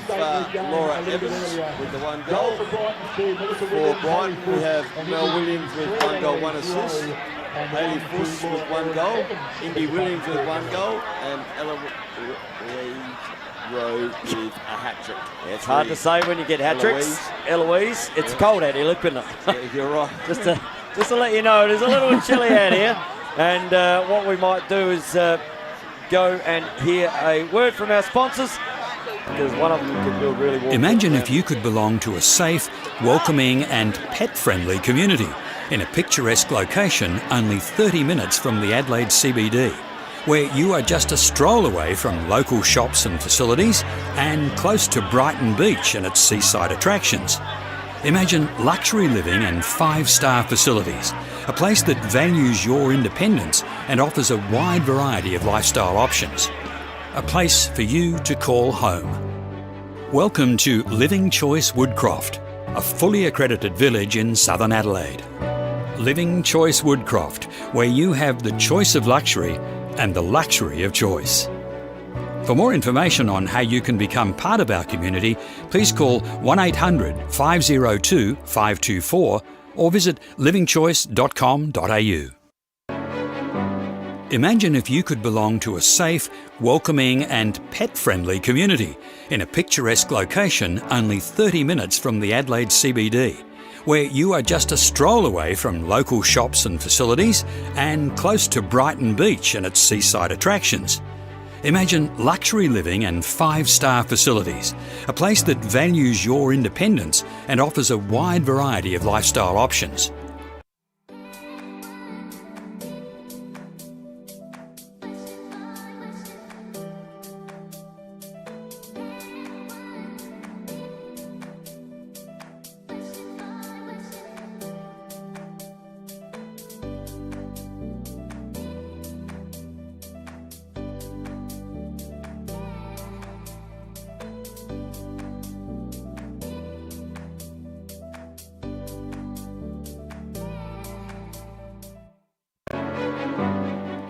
Laura Evans with the 1 goal. For Brighton, we have Mel Williams with 1 goal, 1 assist. Hayley Fuss with 1 goal. Indy Williams with 1 goal. And Ella Rowe with a hat-trick. It's hard to say when you get hat-tricks. Eloise, it's cold out here, Lip, isn't it? Yeah, you're right. just to let you know, it is a little chilly out here. And what we might do is go and hear a word from our sponsors, because one of them can build really warm. Imagine if you could belong to a safe, welcoming and pet-friendly community in a picturesque location only 30 minutes from the Adelaide CBD, where you are just a stroll away from local shops and facilities and close to Brighton Beach and its seaside attractions. Imagine luxury living and 5-star facilities, a place that values your independence and offers a wide variety of lifestyle options. A place for you to call home. Welcome to Living Choice Woodcroft, a fully accredited village in southern Adelaide. Living Choice Woodcroft, where you have the choice of luxury and the luxury of choice. For more information on how you can become part of our community, please call 1800 502 524 or visit livingchoice.com.au. Imagine if you could belong to a safe, welcoming and pet-friendly community in a picturesque location only 30 minutes from the Adelaide CBD, where you are just a stroll away from local shops and facilities and close to Brighton Beach and its seaside attractions. Imagine luxury living and 5-star facilities, a place that values your independence and offers a wide variety of lifestyle options.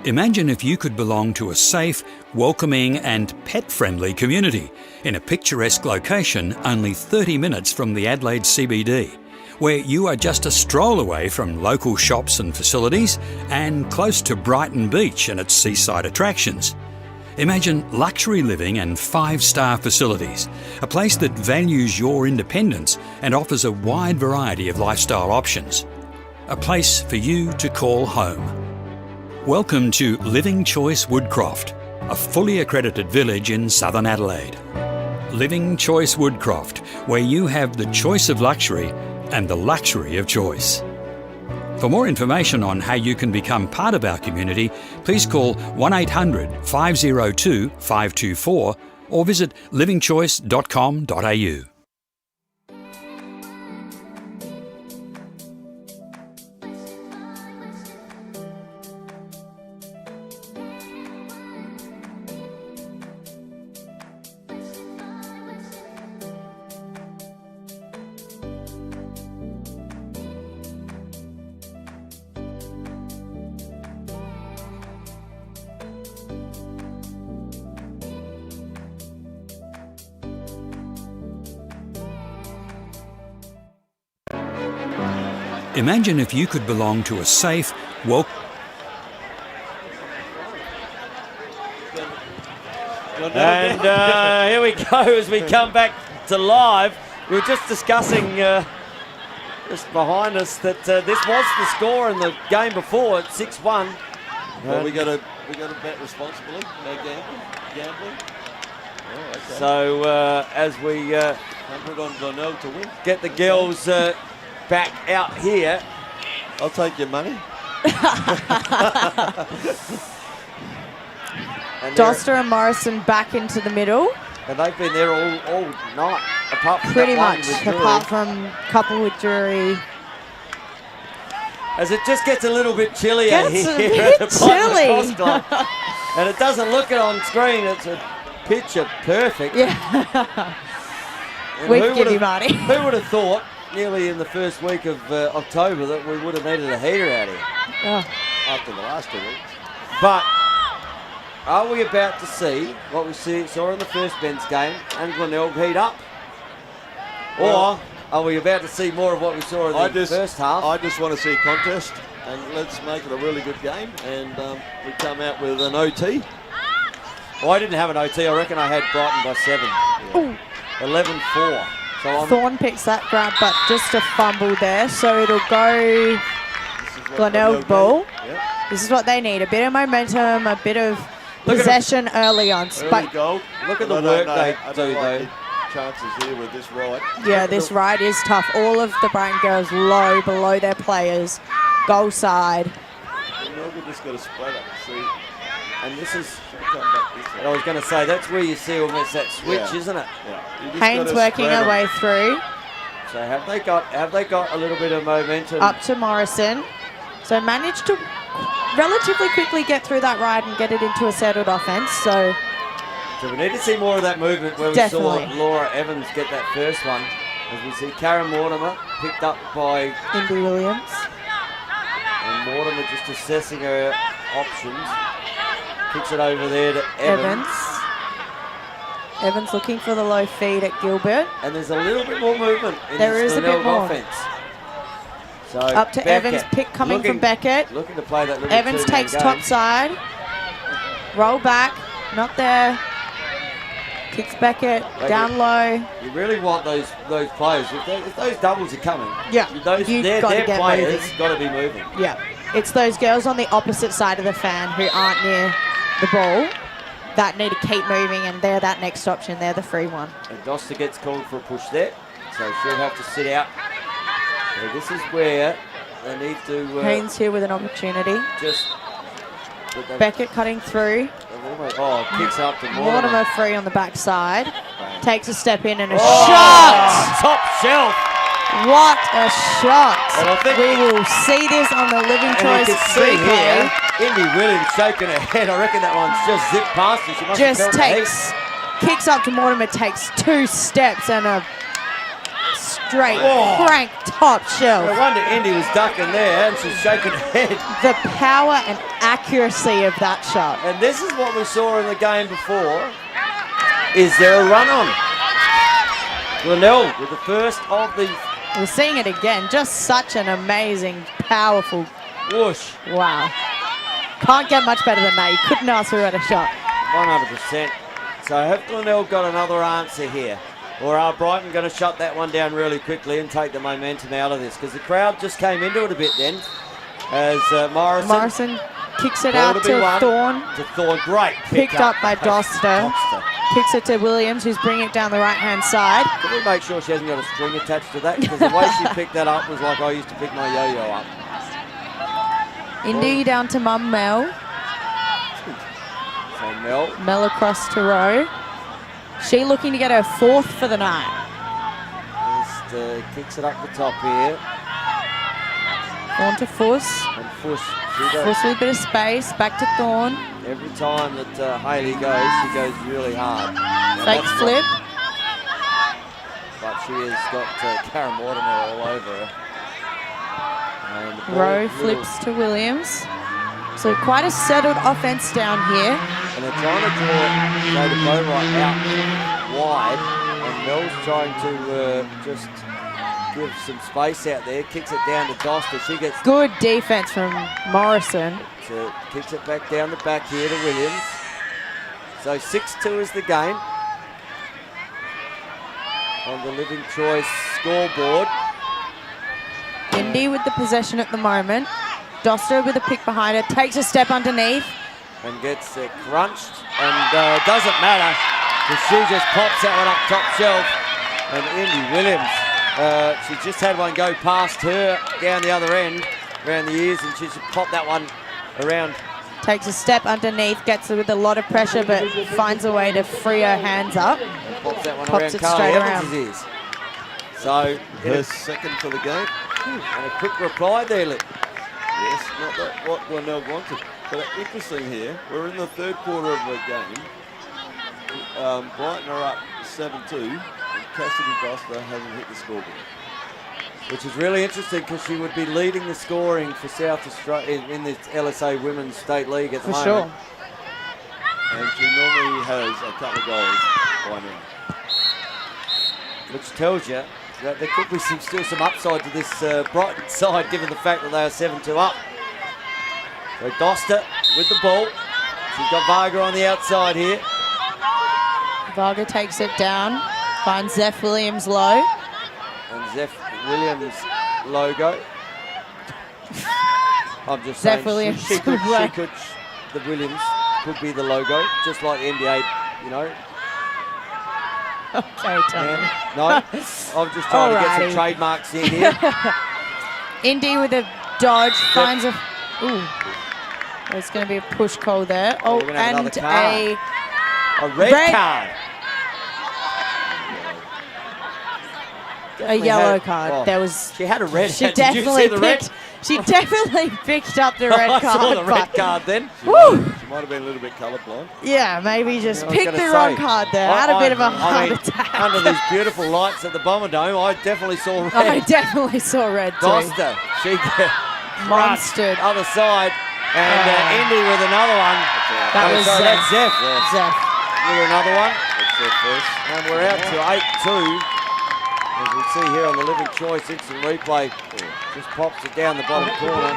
Imagine if you could belong to a safe, welcoming and pet-friendly community in a picturesque location only 30 minutes from the Adelaide CBD, where you are just a stroll away from local shops and facilities and close to Brighton Beach and its seaside attractions. Imagine luxury living and 5-star facilities, a place that values your independence and offers a wide variety of lifestyle options. A place for you to call home. Welcome to Living Choice Woodcroft, a fully accredited village in southern Adelaide. Living Choice Woodcroft, where you have the choice of luxury and the luxury of choice. For more information on how you can become part of our community, please call 1800 502 524 or visit livingchoice.com.au. Imagine if you could belong to a safe, And here we go as we come back to live. We were just discussing just behind us that this was the score in the game before at 6-1. Well, we got to bet responsibly. No gambling. Oh, okay. So as we 100 on Glenelg to win. get the girls back out here. I'll take your money. And Doster and Morrison back into the middle. and they've been there all night, apart from Pretty that one much, with Drury. apart from a couple with Drury. As it just gets a little bit chillier Gets here a bit at the Brighton chilly. Lacrosse Club. And it doesn't look it on screen. It's a picture perfect. Yeah. And We who give you would've- money. Who would have thought, nearly in the first week of October, that we would have needed a heater out here Oh. After the last 2 weeks. But are we about to see what we saw in the first men's game and Glenelg heat up? Or are we about to see more of what we saw in the first half? I just want to see a contest, and let's make it a really good game. And we come out with an OT. Well, I didn't have an OT. I reckon I had Brighton by 7. Ooh. 11-4. So I'm Thorne picks that grab, but just a fumble there. So it'll go Glenelg ball. Yep. This is what they need. A bit of momentum, a bit of Look at possession early on. Early goal. Look at the I don't work know- they I do, don't like though. the chances here with this ride. Yeah, this ride is tough. All of the Brighton girls low, below their players. Goal side. Glenelg just got to spread it. See, And this is, come back this way. I was going to say, that's where you see almost that switch, Yeah. isn't it? Yeah. You just Haynes gotta working spread her 'em. way through. So have they got a little bit of momentum? Up to Morrison. So managed to relatively quickly get through that ride and get it into a settled offense. So So we need to see more of that movement where we Definitely. saw Laura Evans get that first one. As we see Karen Mortimer picked up by, Indy Williams. and Mortimer just assessing her options. Kicks it over there to Evans. Evans looking for the low feed at Gilbert. And there's a little bit more movement in There this is a bit Glenelg more. offense. So Up to Beckett Evans, pick coming from looking- Beckett. Looking to play that little Evans two-man takes game. top side. Roll back. Not there. Kicks Beckett. Beckett. Down low. You really want those players. If those doubles are coming, Yeah, those you've their gotta get players moving. got to be moving. Yeah. It's those girls on the opposite side of the fan who aren't near the ball that need to keep moving, and they're that next option. They're the free one. And Doster gets called for a push there, so she'll have to sit out. So this is where they need to Haynes here with an opportunity. just. but they've- Beckett cutting through. they've almost- kicks up to Mortimer Mortimer. free on the backside. Takes a step in and a Oh, shot. top shelf. What a shot. And I think- We will see this on the Living And you Choice can see here, replay. Indy Williams shaking her head. I reckon that one's just zipped past her. She must have Just felt the heat. kicks up to Mortimer, takes 2 steps and a straight crank top shelf. No wonder Indy was ducking there and she's shaking her head. The power and accuracy of that shot. And this is what we saw in the game before. Is there a run on? Glenelg with the first of the We're seeing it again. Just such an amazing, powerful whoosh. wow. Can't get much better than that. You couldn't ask for a better shot. 100%. So have Glenelg got another answer here? Or are Brighton going to shut that one down really quickly and take the momentum out of this? Because the crowd just came into it a bit then. As Morrison kicks it out to Thorne. To Thorne, great. Picked up by Doster. Kicks it to Williams, who's bringing it down the right-hand side. Can we make sure she hasn't got a string attached to that? Because the way she picked that up was like I used to pick my yo-yo up. Indy down to Mum Mel. So Mel across to Rowe. She looking to get her fourth for the night. Just kicks it up the top here. On to Fuss. And Fuss with a bit of space. Back to Thorne. Every time that Hayley goes, she goes really hard. Fake flip. But she has got Karen Mortimer all over her. Rowe flips to Williams. So quite a settled offense down here. And they're trying to draw the bow right out wide. And Mel's trying to just give some space out there. Kicks it down to Doster. She gets good defense from Morrison. So kicks it back down the back here to Williams. So 6-2 is the game on the Living Choice scoreboard. Indy with the possession at the moment. Doster with a pick behind her, takes a step underneath. And gets crunched, and doesn't matter, because she just pops that one up top shelf. And Indy Williams, she just had one go past her down the other end, around the ears, and she just popped that one around. Takes a step underneath, gets it with a lot of pressure, but finds a way to free her hands up. And pops that one pops around it Carly straight Evans' around. ears. So, her second for the game. And a quick reply there, Lip. Yes, not that what Glenelg wanted. But interesting here, we're in the third quarter of the game. Brighton are up 7-2, and Cassidy Doster hasn't hit the scoreboard. Which is really interesting because she would be leading the scoring for South Australia in the LSA Women's State League at the moment. sure. And she normally has a couple of goals by now. Which tells you that there could be still some upside to this Brighton side, given the fact that they are 7-2 up. So Doster with the ball. She's got Varga on the outside here. Varga takes it down, finds Zeph Williams low. And Zeph Williams logo. I'm just Zeph saying Williams. the Williams could be the logo, just like the NBA, you know. Okay, Tony. Yeah. No, I'm just trying to get some trademarks in here. Indy with a dodge, finds a... Ooh. There's going to be a push call there. Oh, and a red card. A yellow card. Oh, there was. She had a red. She Did you see the red? She definitely picked up the red I card. saw the red card then. She might have been a little bit colourblind. Yeah, maybe just I was picked the gonna wrong say, card there. Had a bit of a I heart mean, attack. Under these beautiful lights at the Bomber Dome, I definitely saw red. I definitely saw red too. Doster, she Monstered. Other side, and Indy with another one. That was that's Zeph. Zeph. With another one. That's their first. And we're out to 8-2. As we see here on the Living Choice instant replay, just pops it down the bottom corner.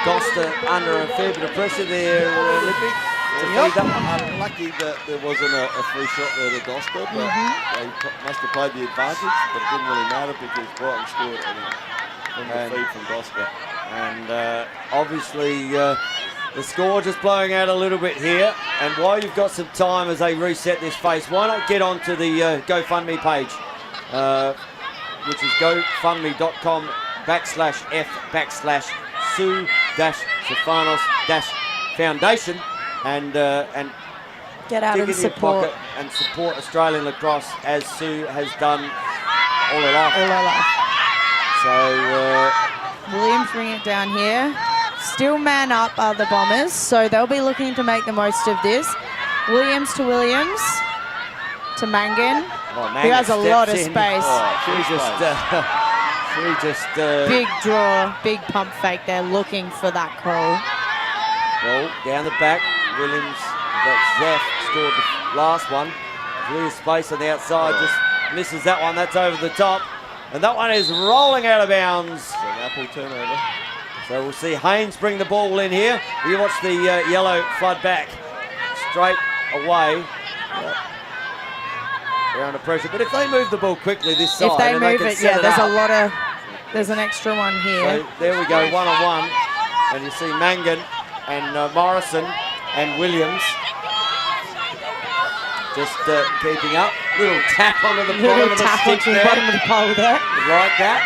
Doster under a fair bit of pressure there, Olympic. Lucky that there wasn't a free shot there to Doster, but they must have played the advantage, but it didn't really matter because Brighton scored from the feed from Doster. And obviously the score just blowing out a little bit here. And while you've got some time as they reset this face, why not get onto the GoFundMe page, which is gofundme.com/F/Sue-Stefanos-Foundation, and get out dig and in your support. pocket and support Australian lacrosse as Sue has done all her life. All her life. So Williams bringing it down here. Still man up are the Bombers, so they'll be looking to make the most of this. Williams to Mangan. Oh, He has a lot of steps in. space. She just Big draw, big pump fake there, looking for that call. ball down the back. Williams, Zef scored the last one. Clear space on the outside, just misses that one. That's over the top. And that one is rolling out of bounds. An Apple turnover. So we'll see Haynes bring the ball in here. You watch the yellow flood back straight away. They're under pressure, but if they move the ball quickly this side, If they and move can it, set yeah, there's up. a lot of, there's an extra one here. So there we go, one-on-one. And you see Mangan and Morrison and Williams just keeping up. Little tap onto the bottom Little of the tap stick onto the there. bottom of the pole there. Like that.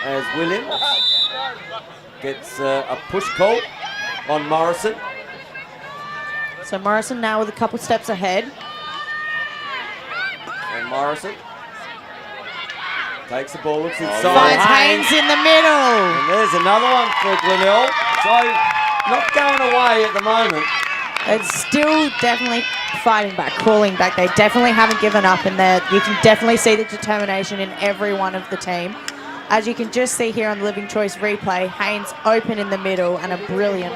As Williams gets a push call on Morrison. So Morrison now with a couple steps ahead. And Morrison takes the ball, looks inside. Finds Haynes in the middle. And there's another one for Glenelg. So not going away at the moment. It's still definitely fighting back, crawling back. They definitely haven't given up in there. You can definitely see the determination in every one of the team. As you can just see here on the Living Choice replay, Haynes open in the middle and a brilliant,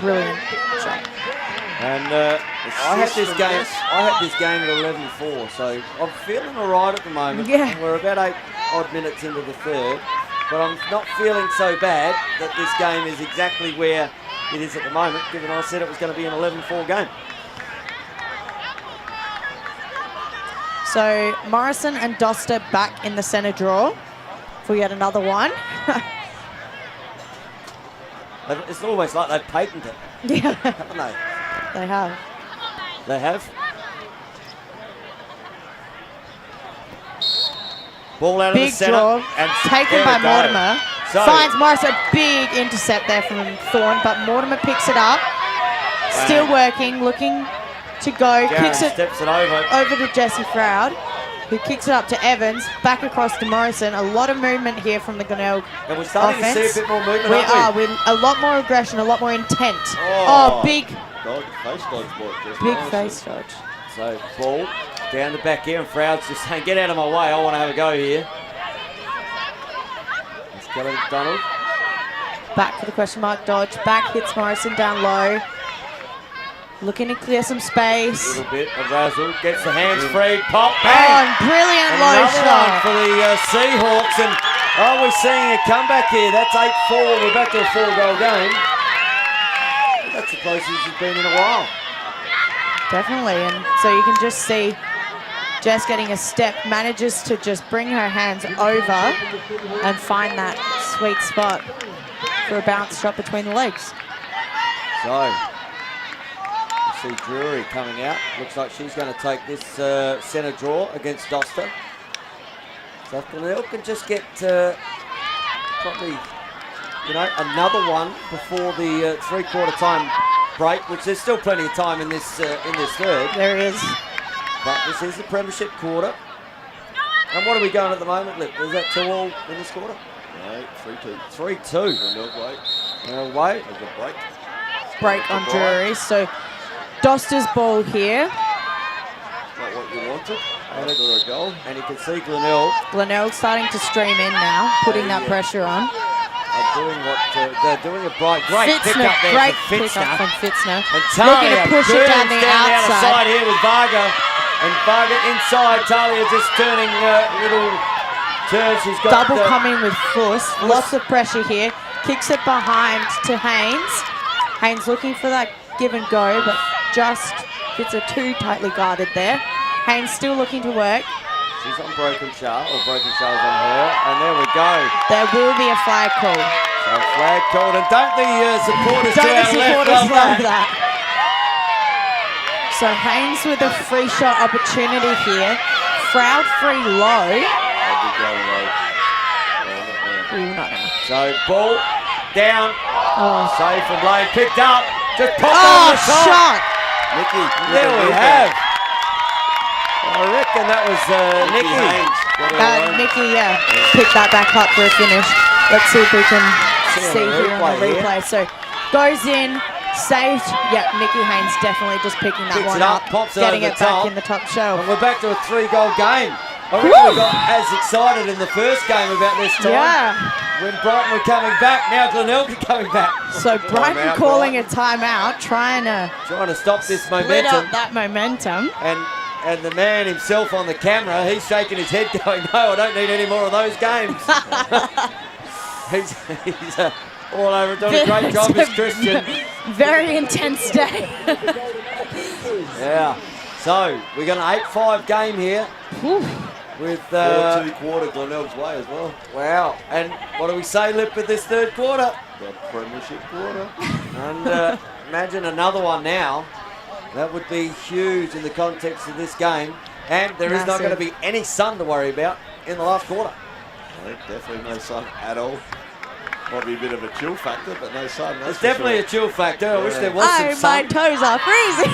brilliant shot. And I had this game at 11-4, so I'm feeling all right at the moment. Yeah. We're about 8 odd minutes into the third, but I'm not feeling so bad that this game is exactly where it is at the moment, given I said it was going to be an 11-4 game. So Morrison and Doster back in the centre draw for yet another one. It's almost like they've patented it, Yeah, haven't they? they have. They have. Ball out of the Big centre. draw, And taken there by we go. Mortimer. So, Finds Morris a big intercept there from Thorne, but Mortimer picks it up. Still working, looking to go. Garrett Kicks it steps it over. over to Jesse Froud, who kicks it up to Evans, back across to Morrison. A lot of movement here from the Glenelg And we're starting to offense. see a bit more movement, We aren't are, with a lot more aggression, a lot more intent. Oh. Oh, big, Dodge, face dodge, boy. Just big Morrison. face dodge. So ball down the back here, and Froud's just saying, "Get out of my way! I want to have a go here." It's Kelly McDonald. Back for the question mark dodge. Back hits Morrison down low. Looking to clear some A space. little bit of razzle, gets the hands free, pop, Oh, bang! and brilliant low Another one shot. for the Seahawks, and we're seeing a comeback here. That's 8-4. We're back to a 4-goal game. That's the closest it's been in a while. Definitely, and so you can just see Jess getting a step, manages to just bring her hands over and find that sweet spot for a bounce shot between the legs. So, you see Drury coming out. Looks like she's going to take this centre draw against Doster. So if Glenelg can just get probably, another one before the three-quarter time break, which there's still plenty of time in this third. There is. But this is the premiership quarter. And what are we going at the moment, Lip? Is that 2-all in this quarter? No, 3-2. 3-2. Glenelg wait. Away. There's a break. Break on Drury. So Doster's ball here. Not what you wanted. After a goal. And you can see Glenelg Glenelg starting to stream in now, putting that pressure on. are doing what they're doing. A great pick up there Great for pick up from Fitzner. Fitzner. And Looking Talia to push it down the outside. here with Varga. And Varga inside. Talia just turning little turns. She's got Double coming with Fuss. Lots of pressure here. Kicks it behind to Haynes. Haynes looking for that give and go, but just Fitzer too tightly guarded there. Haynes still looking to work. She's on Broken Shah, or Broken Shah's on her. And there we go. There will be a flag call. So flag called. And don't the supporters Don't to the our supporters left love love that? that? So Haynes with a free shot opportunity here. Froud free low. I'll be going low. Ooh, not now. So ball down. Oh, Safe and lane picked up. Just popped oh over the top. shot! Nicky. There we have. I reckon that was Nicky. Haynes. Got her alone. Nikki, yeah, pick that back up for a finish. Let's see if we can See on see the here on the replay here. replay. So goes in, Saved. Yep, Nikki Haynes definitely just picking that Picks one it up, up, pops it getting over it the back top. in the top shelf. And we're back to a 3-goal game. I reckon we got as excited in the first game about this time. Yeah. When Brighton were coming back, now Glenelg are coming back. So Brighton Timeout, calling Brighton. a timeout, trying to Stop this split momentum. up that momentum. And the man himself on the camera, he's shaking his head going, no, I don't need any more of those games. he's all over, doing a great job as Christian. Very intense day. Yeah. So, we got an 8-5 game here. With 4-2 quarter Glenelg's way as well. Wow. And what do we say, Lip, with this third quarter? The premiership quarter. And imagine another one now. That would be huge in the context of this game. And there is not going to be any sun to worry about in the last quarter. No, definitely no sun at all. Might be a bit of a chill factor, but no sun. There's definitely a chill factor. I wish there was some My sun. toes are freezing.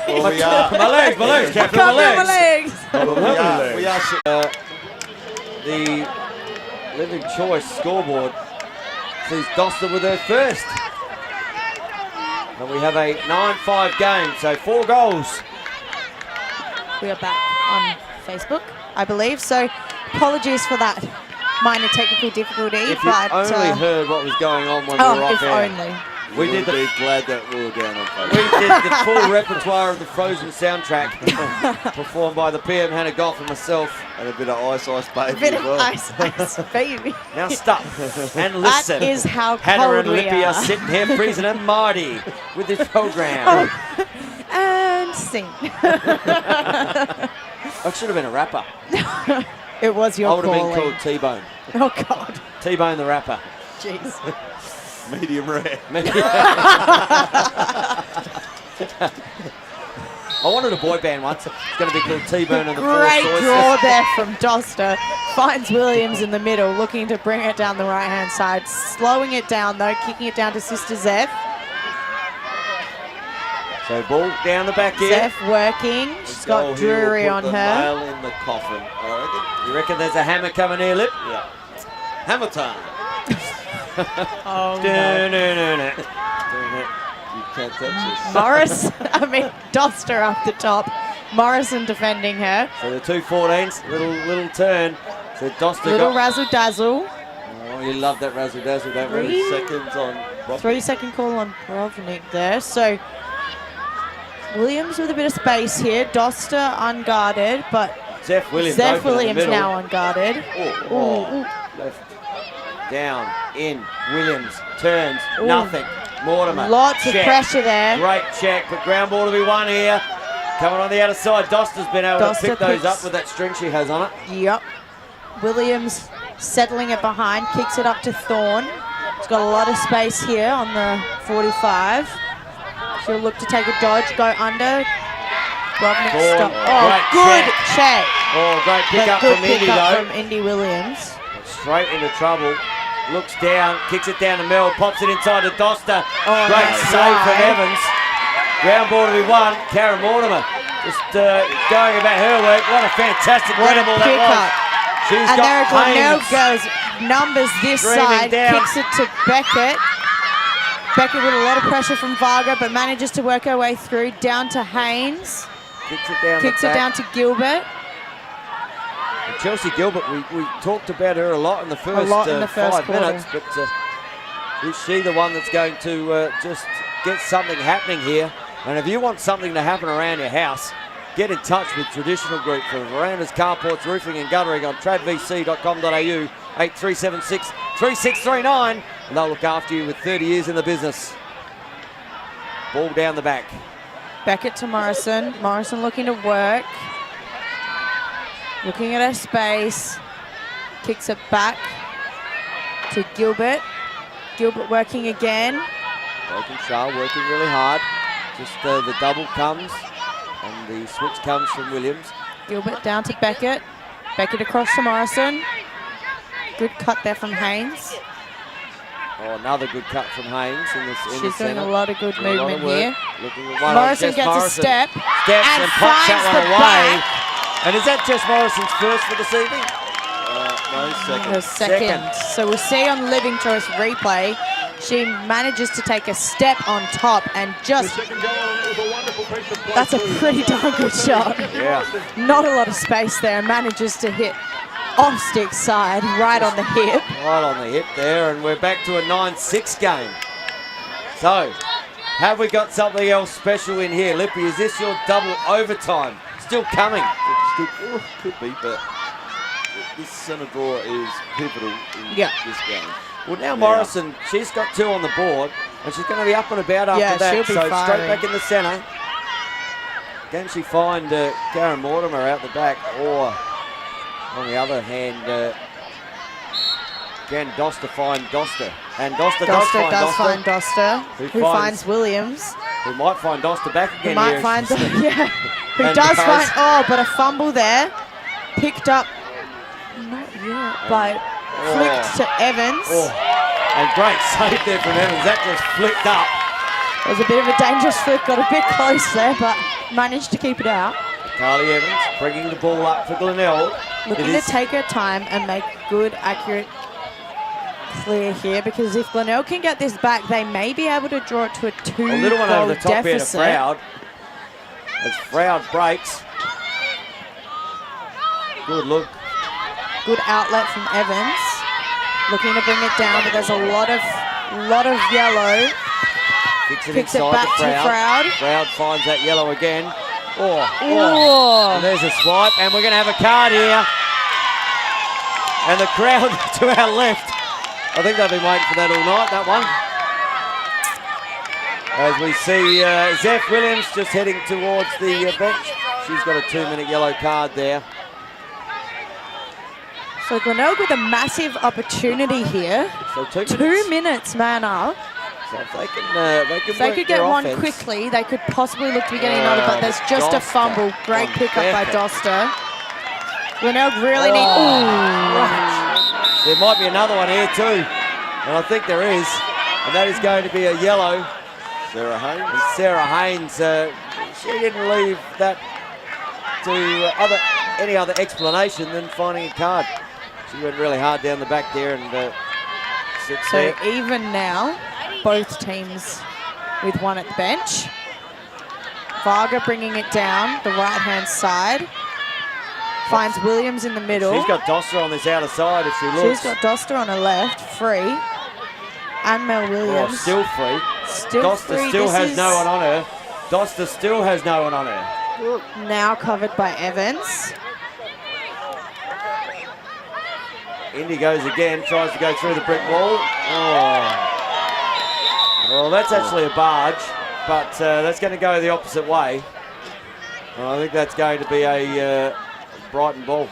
Well, we are. my legs, Captain, Can't my feel legs. my legs. We are. The Living Choice scoreboard sees Doster with her first. And we have a 9-5 game, so 4 goals. We are back on Facebook, I believe. So apologies for that minor technical difficulty. If you but only heard what was going on when we were off if air. only. We did be glad that we were down on We Facebook. did the full repertoire of the Frozen soundtrack, performed by the PM Hannah Goff and myself. And a bit of Ice Ice Baby A bit as of well. ice, baby. Now stop and listen. That is how Hannah cold and we Lippy are are. sitting here freezing and Marty with this program. And sing. I should have been a rapper. It was your I would have been calling. called T-Bone. Oh, God. T-Bone the rapper. Jeez. Medium rare. I wanted a boy band once. It's going to be called T-Bone and the Four Great Choices. draw there from Doster. Finds Williams in the middle, looking to bring it down the right-hand side. Slowing it down, though, kicking it down to Sister Zeph. So ball down the back here. Zeph working. She's got Drury on her. Nail in the coffin, I You reckon there's a hammer coming here, Lip? reckon. Yeah. Hammer time. Oh, no. Dun-dun-dun-dun. You can't touch this. Morris, Doster up the top. Morrison defending her. So the 2-14s, little turn. So Doster Little got... razzle-dazzle. Oh, you love that razzle-dazzle, don't we? 3 seconds on Rob. 3-second call on Rovnik there. So Williams with a bit of space here. Doster unguarded, but Zeph Williams, Zeph open in the Williams middle. now unguarded. Oh, left, down, in, Williams, turns, Ooh. nothing. Mortimer, Lots check. of pressure there. Great check, but ground ball to be won here. Coming on the outer side, Doster's been able Doster to pick those picks- up with that string she has on it. Yep. Williams settling it behind, kicks it up to Thorne. She's got a lot of space here on the 45. She'll look to take a dodge, go under. Rovnik Thorne, stop. Oh, great good check. Oh, great pick But up good from Indy pick up though. from Indy Williams. Straight into trouble. Looks down, kicks it down to Mel, pops it inside to Doster. Oh, Great nice save from try. Evans. Ground ball to be won. Karen Mortimer just going about her work. What a fantastic What a ground ball that pick was. up. She's And there got Glenelg Haynes. goes, numbers this Streaming side, down. kicks it to Beckett. Beckett with a lot of pressure from Varga, but manages to work her way through, down to Haynes. Kicks it down. Kicks the it back. down to Gilbert. And Chelsea Gilbert, we talked about her a lot in the first, quarter. 5 minutes, but is she the one that's going to just get something happening here? And if you want something to happen around your house, get in touch with Traditional Group for verandas, carports, roofing and guttering on tradvc.com.au 8376 3639, and they'll look after you with 30 years in the business. Ball down the back. Beckett to Morrison. Morrison looking to work. Looking at her space. Kicks it back to Gilbert. Gilbert working again. Broken Shaw working really hard. Just the double comes and the switch comes from Williams. Gilbert down to Beckett. Beckett across to Morrison. Good cut there from Haynes. Oh, another good cut from Haynes in this. She's doing a lot of good movement here. Looking at one Morrison on Jess gets Morrison. a step Steps and and pops that finds one the away. back. And is that Jess Morrison's first for this evening? No, second. Her second. So we'll see on Living Choice replay. She manages to take a step on top and just... That's a pretty darn good shot. Yeah. Not a lot of space there. Manages to hit off stick side, right on the hip. Right on the hip there, and we're back to a 9-6 game. So, have we got something else special in here? Lippy, is this your double overtime? Still coming? Could be, but this centre draw is pivotal in this game. Well, now Morrison, she's got 2 on the board, and she's going to be up and about after that. She'll be So firing. straight back in the centre. Can she find Karen Mortimer out the back, or on the other hand, can Doster find Doster? And Doster does find Doster. Who finds Williams. Who might find Doster back again. Who might here. find, who And does does. find, but a fumble there. Picked up, not yet, but flicked to Evans. And great save there from Evans. That just flicked up. It was a bit of a dangerous flick, got a bit close there, but managed to keep it out. Carly Evans bringing the ball up for Glenelg. Looking to take her time and make good, accurate clear here, because if Glenelg can get this back, they may be able to draw it to a 2-goal A little one over the top here to deficit. Froud. As Froud breaks. Good look. Good outlet from Evans. Looking to bring it down, but there's a lot of yellow. Kicks it back to Froud. Froud finds that yellow again. Oh. And there's a swipe, and we're going to have a card here. And the crowd to our left. I think they've been waiting for that all night, that one. As we see Zeph Williams just heading towards the bench. She's got a 2-minute yellow card there. So Glenelg with a massive opportunity here. So 2 2 minutes. minutes, man up. So if they can If they work could get their one offense. quickly, they could possibly look to be getting another, but there's just a Doster fumble. Great on pickup by Beckett. Doster. Glenelg really need... There might be another one here too. And I think there is. And that is going to be a yellow. Sarah Haynes. And Sarah Haynes, she didn't leave that to any other explanation than finding a card. She went really hard down the back there and sits So there. even now, both teams with one at the bench. Varga bringing it down the right-hand side. Finds Williams in the middle. She's got Doster on this outer side if she looks. She's got Doster on her left, free. And Mel Williams. Still free. Still Doster free. still This has is no one on her. Doster still has no one on her. now covered by Evans. Indy goes again, tries to go through the brick wall. Well, that's actually a barge, but that's going to go the opposite way. And I think that's going to be a Brighton ball.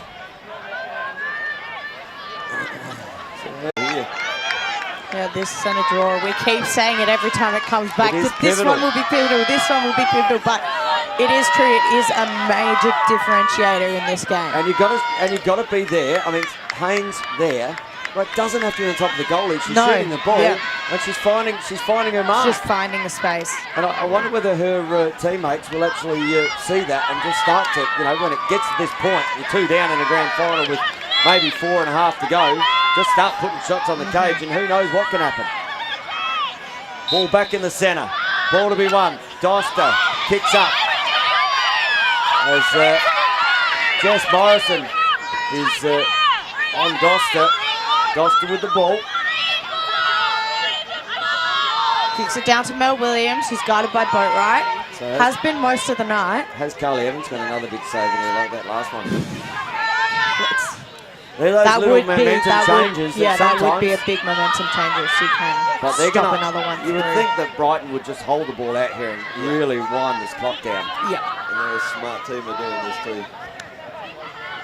Yeah, this centre draw, we keep saying it every time it comes back. It is This pivotal. one will be pivotal, this one will be pivotal, but it is true, it is a major differentiator in this game. And you've got to be there. I mean, Haynes there, but doesn't have to be on top of the goalie. She's shooting the ball, and she's finding her mark. Just finding the space. And I wonder whether her teammates will actually see that and just start to, when it gets to this point, you're 2 down in the grand final with maybe 4.5 to go, just start putting shots on the cage, and who knows what can happen. Ball back in the centre. Ball to be won. Doster kicks up. As Jess Morrison is on Doster. Doster with the ball. Kicks it down to Mel Williams, who's guarded by Boatwright. So Has been most of the night. Has Carly Evans got another big save in there like that last one? Let's- They're those That little would be momentum changes yeah, that that would be a sometimes- big momentum changer if she can But they're stop gonna, another one you would through. think that Brighton would just hold the ball out here and really wind this clock down. Yeah. And they're a smart team at doing this too.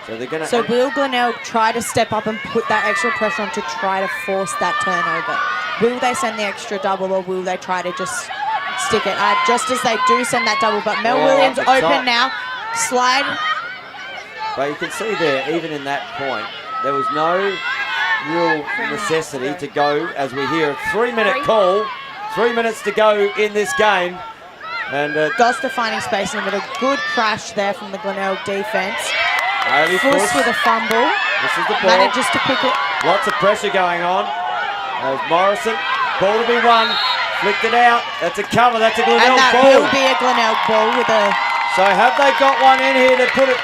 So they're going to... So will Glenelg try to step up and put that extra pressure on to try to force that turnover? Will they send the extra double, or will they try to just stick it? Just as they do send that double, but Mel Williams up the open top. now. Slide. But you can see there, even in that point, there was no real necessity to go, as we hear a 3-minute call. 3 minutes to go in this game. And Doster finding space in the middle. Good crash there from the Glenelg defense. Hayley Fuss Fuss, with a fumble. this is the ball. Manages to pick it. Lots of pressure going on. There's Morrison. Ball to be won. Flicked it out. That's a cover. That's a And Glenelg that ball. will be a Glenelg ball with a... So have they got one in here to put it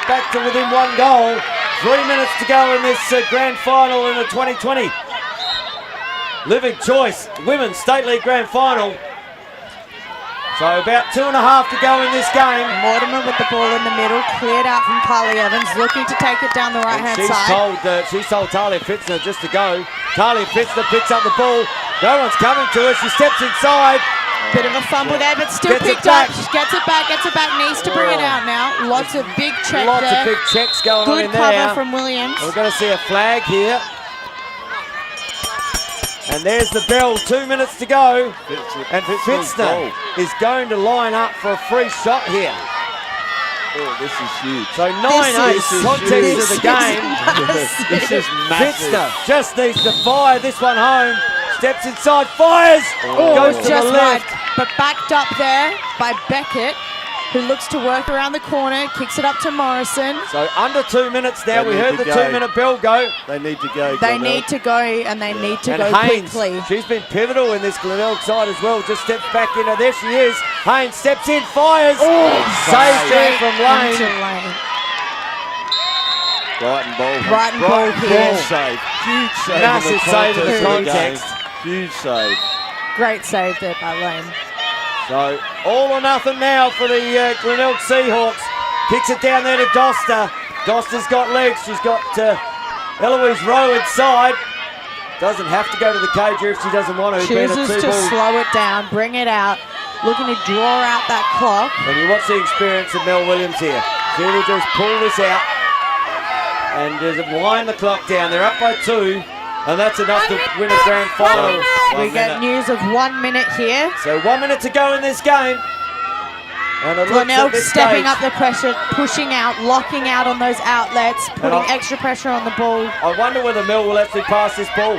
back to within 1 goal? 3 minutes to go in this grand final in the 2020 Living Choice Women's State League Grand Final. So about 2.5 to go in this game. Mortimer with the ball in the middle, cleared out from Carly Evans, looking to take it down the right-hand side. She's told Talia Fitzner just to go. Talia Fitzner picks up the ball. No one's coming to her. She steps inside. Bit of a fumble there, but still picked up. She gets it back, needs to bring it out now. Lots of big check there. Lots of big checks going on in there. Good cover from Williams. We're going to see a flag here. And there's the bell, 2 minutes to go. And Fitzner is going to line up for a free shot here. Oh, this is huge. So 9-8 context of the game. This is massive. Fitzner just needs to fire this one home. Steps inside, fires, goes to the left. But backed up there by Beckett, who looks to work around the corner, kicks it up to Morrison. So under 2 minutes now. We heard the 2 minute bell go. They need to go. They need to go, and they need to and go Haynes, quickly. she's been pivotal in this Glenelg side as well. Just steps back in. There she is. Haynes steps in, fires. Saves there from Lane. Brighton ball. Brighton ball here. Huge save. Huge save. Massive save in the context. Huge save. Great save there by Lane. So all or nothing now for the Glenelg Seahawks. Kicks it down there to Doster. Doster's got legs. She's got Eloise Rowe inside. Doesn't have to go to the cage here if she doesn't want to. Chooses to slow it down, bring it out, looking to draw out that clock. And you watch the experience of Mel Williams here. She will just pull this out and just wind the clock down. They're up by 2. And that's enough to win a grand final. We get news of 1 minute here. So 1 minute to go in this game. And it Glenelg looks stepping up the pressure, pushing out, locking out on those outlets, putting extra pressure on the ball. I wonder whether Mel will actually pass this ball,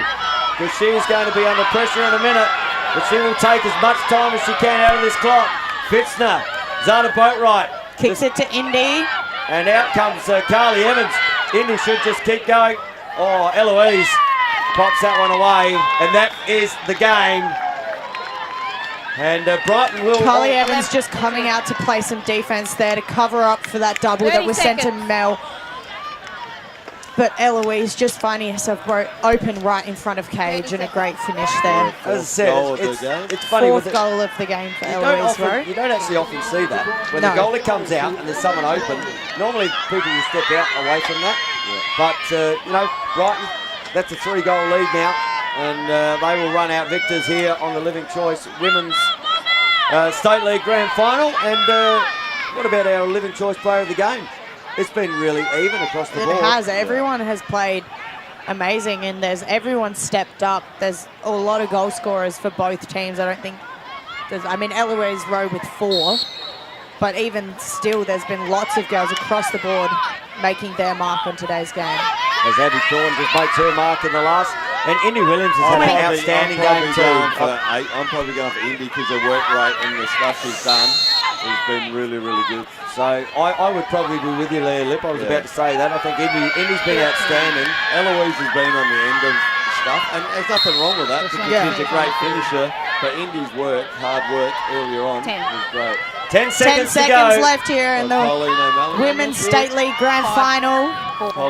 because she is going to be under pressure in a minute. But she will take as much time as she can out of this clock. Fitzner, Zana Boatwright. Kicks it to Indy. And out comes Carly Evans. Indy should just keep going. Oh, Eloise pops that one away, and that is the game. And Brighton will... Carly Evans just coming out to play some defense there to cover up for that double that was sent to Mel. But Eloise just finding herself open right in front of cage, and a great finish there. As I said, it's funny. Fourth goal of the game for Eloise Rowe. You don't actually often see that. When the goalie comes out and there's someone open, normally people will step out away from that. But, you know, Brighton, that's a 3-goal lead now. And they will run out victors here on the Living Choice Women's State League Grand Final. And what about our Living Choice Player of the Game? It's been really even across the board. It has. Everyone has played amazing, and everyone stepped up. There's a lot of goal scorers for both teams. I don't think I mean, Eloise Rowe with 4, but even still, there's been lots of girls across the board making their mark on today's game. As Abby Thorne just makes her mark in the last. And Indy Williams has had an outstanding game too. I'm probably going for Indy because her work rate and the stuff she's done has been really, really good. So I would probably be with you, Leah Lip. I was about to say that. I think Indy's been outstanding. Eloise has been on the end of stuff, and there's nothing wrong with that because she's a great finisher. But Indy's hard work earlier on was great. 10 seconds to go. 10 seconds left here in the Women's State League Grand Final.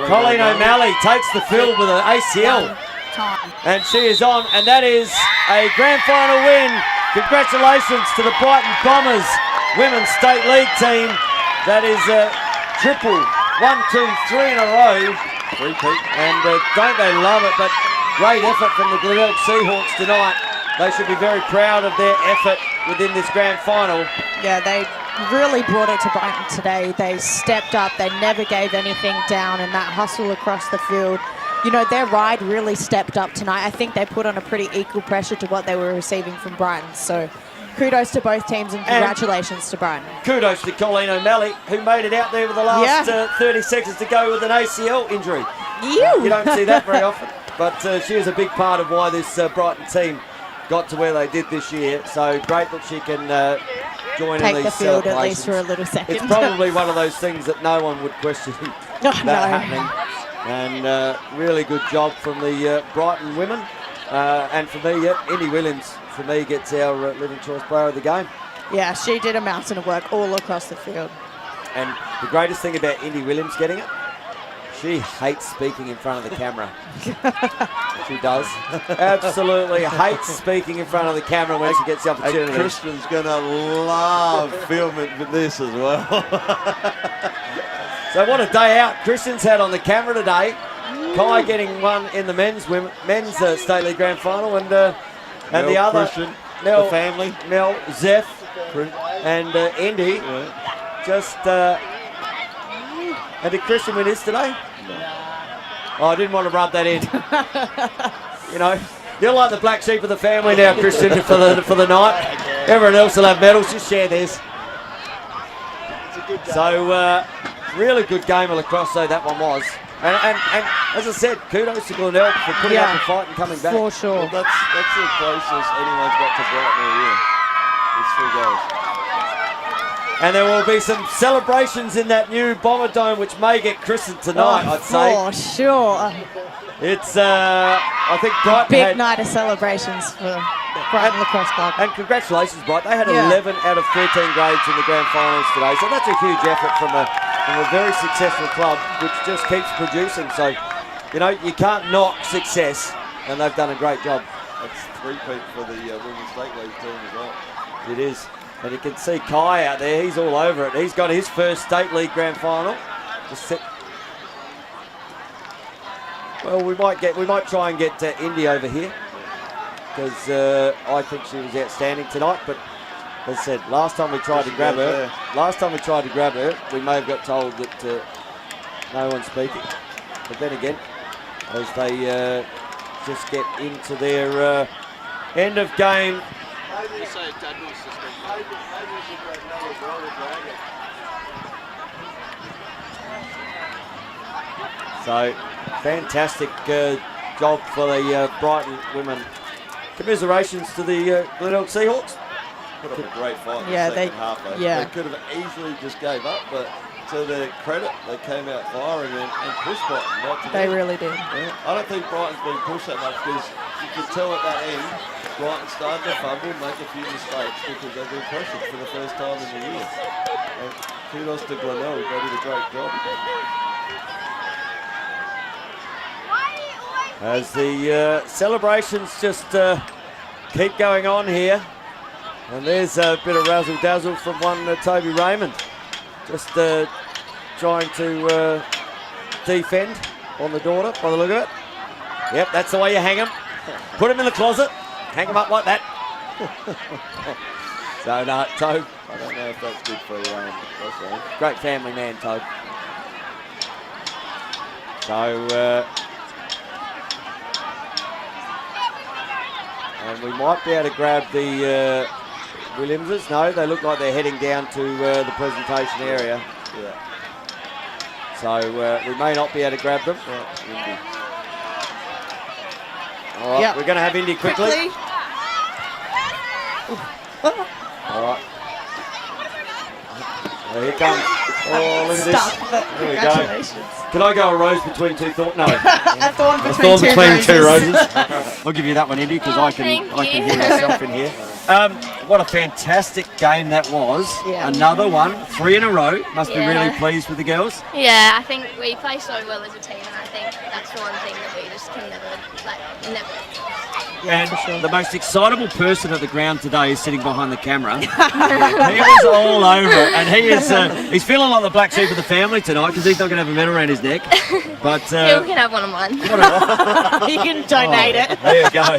Colleen O'Malley takes the field with an ACL. And she is on, and that is a grand final win. Congratulations to the Brighton Bombers Women's State League team. That is a triple, 1, 2, 3 in a row. And don't they love it, but great effort from the Glenelg Seahawks tonight. They should be very proud of their effort within this grand final. Yeah, they really brought it to Brighton today. They stepped up, they never gave anything down, and that hustle across the field. You know, their ride really stepped up tonight. I think they put on a pretty equal pressure to what they were receiving from Brighton. So kudos to both teams and congratulations to Brighton. Kudos to Colleen O'Malley, who made it out there with the last 30 seconds to go with an ACL injury. You don't see that very often. But she was a big part of why this Brighton team got to where they did this year. So great that she can join in these the field celebrations. at least for a little second. It's probably one of those things that no one would question happening. And really good job from the Brighton women. And for me, Indy Williams, for me, gets our Living Choice Player of the game. Yeah, she did a mountain of work all across the field. And the greatest thing about Indy Williams getting it, she hates speaking in front of the camera. She does. Absolutely hates speaking in front of the camera when she gets the opportunity. And Kristen's going to love filming this as well. So what a day out Kristen's had on the camera today. Kai getting one in the men's State League Grand Final, and the other, Christian, Mel, the family. Mel, Zeph, and Indy. Yeah. Just, and did Christian win his today? Oh, I didn't want to rub that in. You know, you're like the black sheep of the family now, Christian, for the night. Everyone else will have medals. Just share this. So, really good game of lacrosse, though that one was. And as I said, kudos to Glenelg for putting up a fight and coming back. For sure. Well, that's the closest anyone's got to Brighton all year. It's 3 goals. And there will be some celebrations in that new Bomber Dome, which may get christened tonight, I'd say. For sure. It's, I think Brighton Big had... night of celebrations for Brighton Lacrosse Club. And congratulations, Brighton. They had Yeah. 11 out of 13 grades in the grand finals today. So that's a huge effort from a very successful club, which just keeps producing. So, you know, you can't knock success, and they've done a great job. That's 3-peat for the Women's State League team as well. It is. And you can see Kai out there. He's all over it. He's got his first State League grand final. Just set. Well, we might try and get Indy over here, because I think she was outstanding tonight. But as I said, last time we tried to grab her, we may have got told that no one's speaking. But then again, as they just get into their end of game. So, fantastic job for the Brighton women. Commiserations to the Glenelg Seahawks. Put up a great fight Yeah, in the second half, though. yeah. They could have easily just gave up, but to their credit, they came out firing and pushed Brighton. Not to They them. really did. Yeah. I don't think Brighton's been pushed that much, because you could tell at that end, Brighton started to fumble, make a few mistakes, because they've been pressured for the first time in the year. And kudos to Glenelg, they did a great job. As the celebrations just keep going on here. And there's a bit of razzle-dazzle from one Toby Raymond. Just trying to defend on the daughter, by the look of it. Yep, that's the way you hang them. Put them in the closet. Hang them up like that. So, no, Tobe. I don't know if that's good for Great family man, Tobe. So, and we might be able to grab the Williamses. No, they look like they're heading down to the presentation area. Yeah. So we may not be able to grab them. Indy. All right, Yep. we're going to have Indy quickly. All right. There he comes. Oh, look at this. Stuck, but There we go. congratulations. Can I go a rose between two thorns? No. A thorn A between, thorn two roses. I'll give you that one, Indy, because I can thank you. hear myself in here. What a fantastic game that was. Yeah. Another one, 3 in a row. Must be Yeah. really pleased with the girls. Yeah, I think we play so well as a team, and I think that's one thing that we just can never. And the most excitable person at the ground today is sitting behind the camera. He was all over it, and he is he's feeling like the black sheep of the family tonight, because he's not going to have a medal around his neck. But Yeah, we can have one of mine. You can donate it. there you go.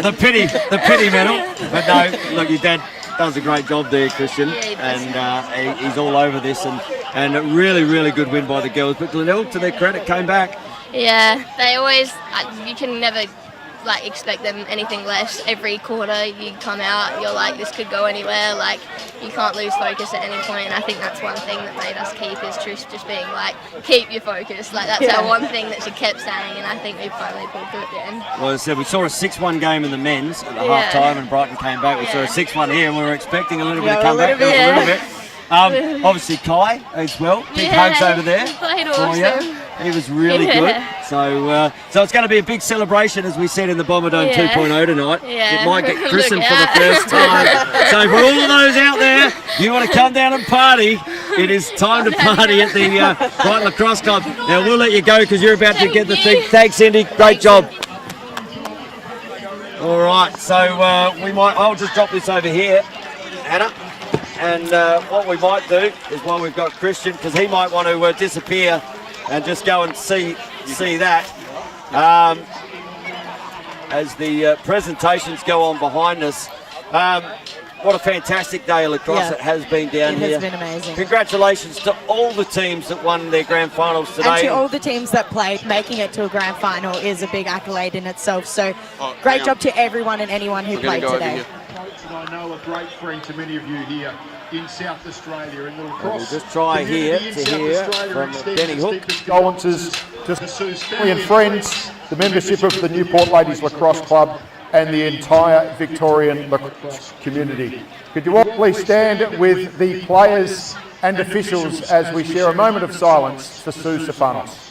the pity medal. But no, look, your dad does a great job there, Christian, Yeah, he does. and he's all over this, and a really, really good win by the girls. But Glenelg, to their credit, came back. Yeah, they always. You can never expect them anything less. Every quarter you come out, you're like, this could go anywhere. Like, you can't lose focus at any point. And I think that's one thing that made us keep is just being like, keep your focus. Like, that's our one thing that she kept saying, and I think we finally pulled through at the end. Well, as I said, we saw a 6-1 game in the men's at the Yeah. half-time, and Brighton came back. We saw a Yeah. 6-1 here, and we were expecting a little bit Yeah, of a comeback. little bit. There was a little bit. Obviously, Kai as well. Big hugs over there. Played for you. awesome. He was really good. So it's going to be a big celebration, as we said in the Bomberdome 2.0 tonight. Yeah. It might get christened for the first time. So for all those out there, if you want to come down and party, it is time to party at the Brighton Lacrosse Club. Now we'll let you go because you're about to get the thing. Thanks, Cindy. Great job. All right, so I'll just drop this over here, Hannah. And what we might do is, while we've got Christian, because he might want to disappear and just go and see that. As the presentations go on behind us. What a fantastic day of lacrosse it has been down here. It has been amazing. Congratulations to all the teams that won their grand finals today. And to all the teams that played, making it to a grand final is a big accolade in itself. So great job to everyone and anyone who played today. Coach, and I know a great friend to many of you here in South Australia. In the lacrosse we'll just try here to hear from Denny Hook. Condolences to Sue's family and friends, the membership of the Newport Ladies Lacrosse Club, and the entire Victorian lacrosse community. Could you all please stand with the players and officials as we share a moment of silence for Sue Sofanos.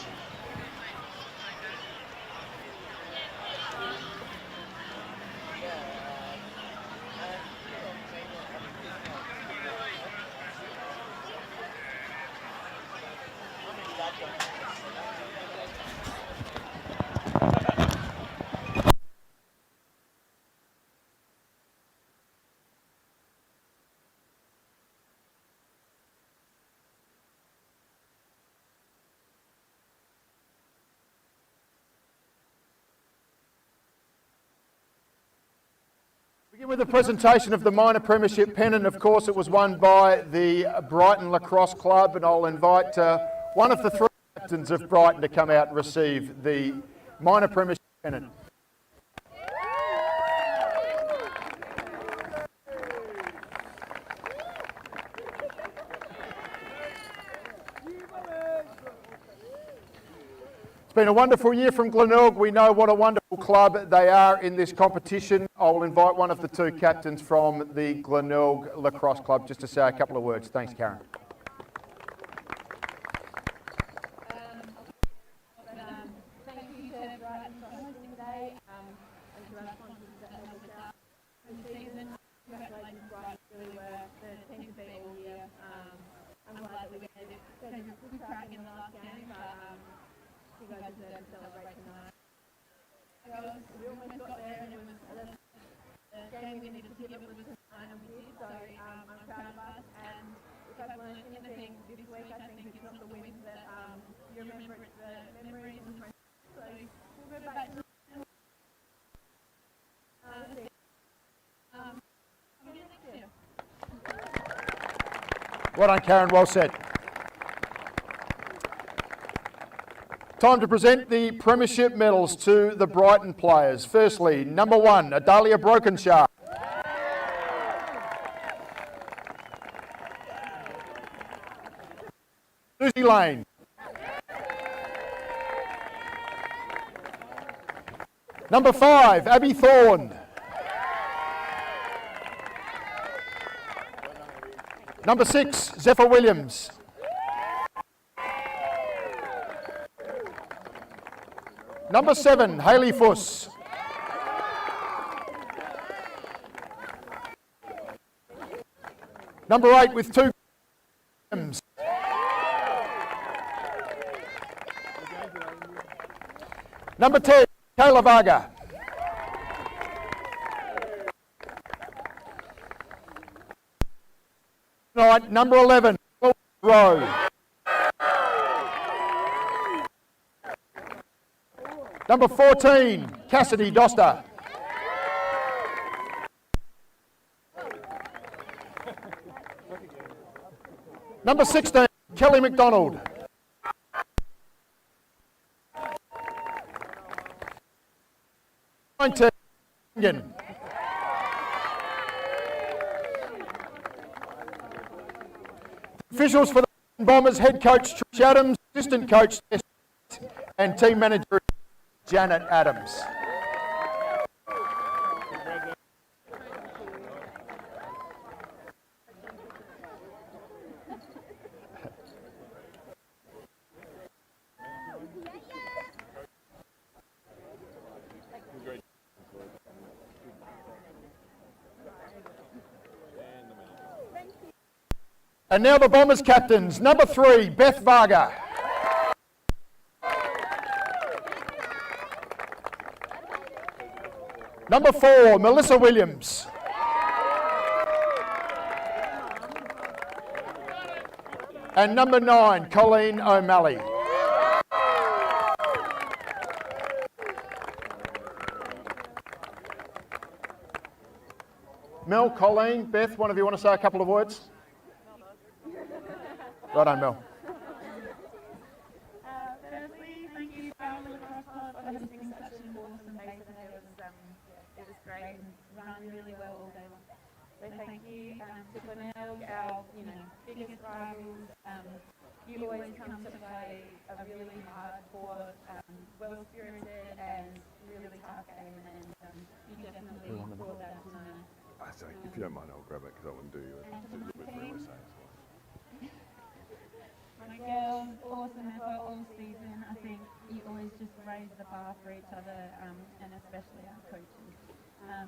Begin with a presentation of the minor premiership pennant. Of course, it was won by the Brighton Lacrosse Club, and I'll invite one of the three captains of Brighton to come out and receive the minor premiership pennant. It's been a wonderful year from Glenelg. We know what a wonderful club they are in this competition. I will invite one of the two captains from the Glenelg Lacrosse Club just to say a couple of words. Thanks, Karen. Thank you to Brighton for hosting today and to our sponsors that helped us out this season. Congratulations, Brighton. Really were the team to beat all year. I'm glad that we gave it a good crack in the last game, but you guys deserve to celebrate tonight. We almost got there, and it was a game we needed to give it was tonight, and we did. So I'm proud of us. And if I've learned anything this week, I think it's not the wins that you remember, it's the memories and so we'll go back to next year. Well done, Karen. Well said. Time to present the premiership medals to the Brighton players. Firstly, number 1, Adalia Brokenshaw. Susie Lane. Number 5, Abby Thorne. Number 6, Zephyr Williams. Number 7, Hayley Fuss. Number 8 with 2 games. Number 10, Kayla Varga. Number 11, Rowe. Number 14, Cassidy Doster. Number 16, Kelly McDonald. Officials for the Bombers, head coach Trish Adams, assistant coach and team manager Janet Adams. And now the Bombers captains. Number 3, Beth Varga. Number 4, Melissa Williams. And number 9, Colleen O'Malley. Mel, Colleen, Beth, one of you want to say a couple of words? Right on, Mel. Firstly, thank you for our lacrosse club for hosting such an awesome day today. It was great and run really well all day long. So thank you to Glenelg, our biggest rivals. You always come to play a really hard-fought, well-spirited and really tough game, and you definitely brought that to know. Sorry, if you don't mind, I'll grab it because I wouldn't do you a little bit for saying. My girls, awesome effort all season. I think you always just raise the bar for each other, and especially our coaches. And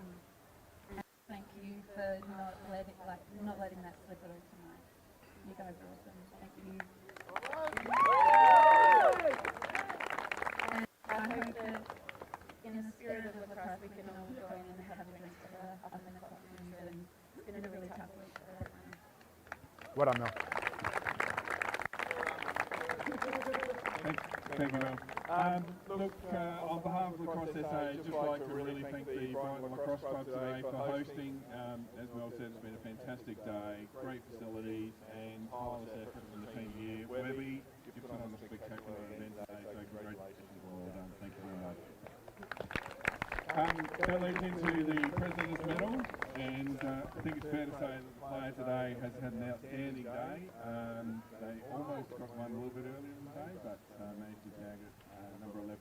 thank you for not letting that slip away tonight. You guys are awesome. Thank you. And I hope that in the spirit of lacrosse we can all join and have a drink together up in the costumes, and it's been a really tough week for everyone. Well done, Mel. Thank you, Mel. Look, on behalf of Lacrosse SA, I'd just like to really thank the Brighton Lacrosse Club today for hosting. As Mel said, it's been a fantastic day, great facilities and tireless effort from the team here. Webby, you've put on a spectacular event today, so congratulations, well done. Thank you very much. That leads into the President's Medal, and I think it's fair to say that the player today has had an outstanding day. They almost got one a little bit earlier in the day, but managed to jag it. Number 11,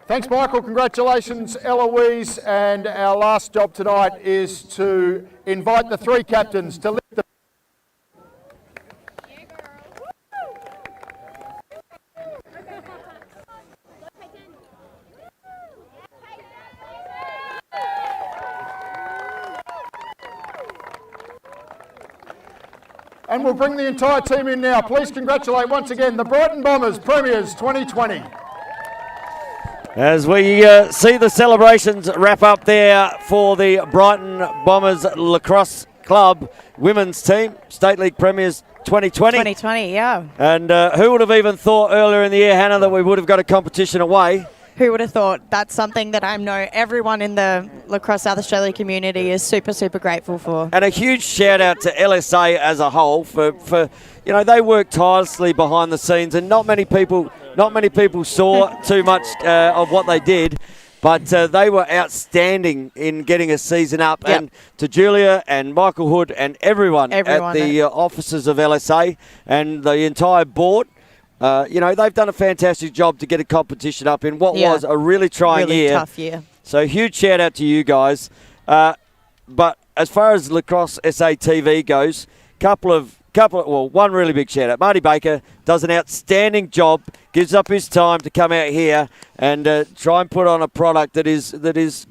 Thanks, Michael. Congratulations, Eloise. And our last job tonight is to invite the 3 captains to lift the... And we'll bring the entire team in now. Please congratulate once again the Brighton Bombers Premiers 2020. As we see the celebrations wrap up there for the Brighton Bombers Lacrosse Club women's team, State League Premiers 2020. 2020, yeah. And who would have even thought earlier in the year, Hannah, that we would have got a competition away? Who would have thought? That's something that I know everyone in the Lacrosse South Australia community is super, super grateful for. And a huge shout out to LSA as a whole for they work tirelessly behind the scenes, and not many people saw too much of what they did, but they were outstanding in getting a season up. Yep. And to Julia and Michael Hood and everyone at the offices of LSA and the entire board. They've done a fantastic job to get a competition up in what was a really trying year. Tough year. So huge shout out to you guys. But as far as Lacrosse SA TV goes, one really big shout out. Marty Baker does an outstanding job, gives up his time to come out here and try and put on a product that is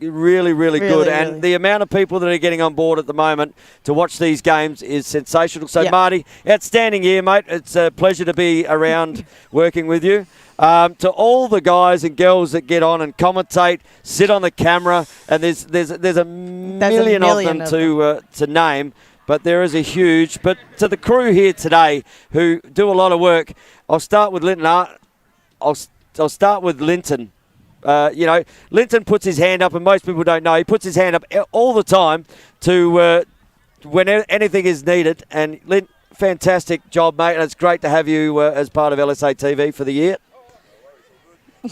really, really good. Really. And the amount of people that are getting on board at the moment to watch these games is sensational. So, Marty, outstanding year, mate. It's a pleasure to be around working with you. To all the guys and girls that get on and commentate, sit on the camera, and there's a million of them to name. But there is a huge. But to the crew here today who do a lot of work, I'll start with Linton. I'll start with Linton. Linton puts his hand up, and most people don't know. He puts his hand up all the time to when anything is needed. And Linton, fantastic job, mate. And it's great to have you as part of LSA TV for the year.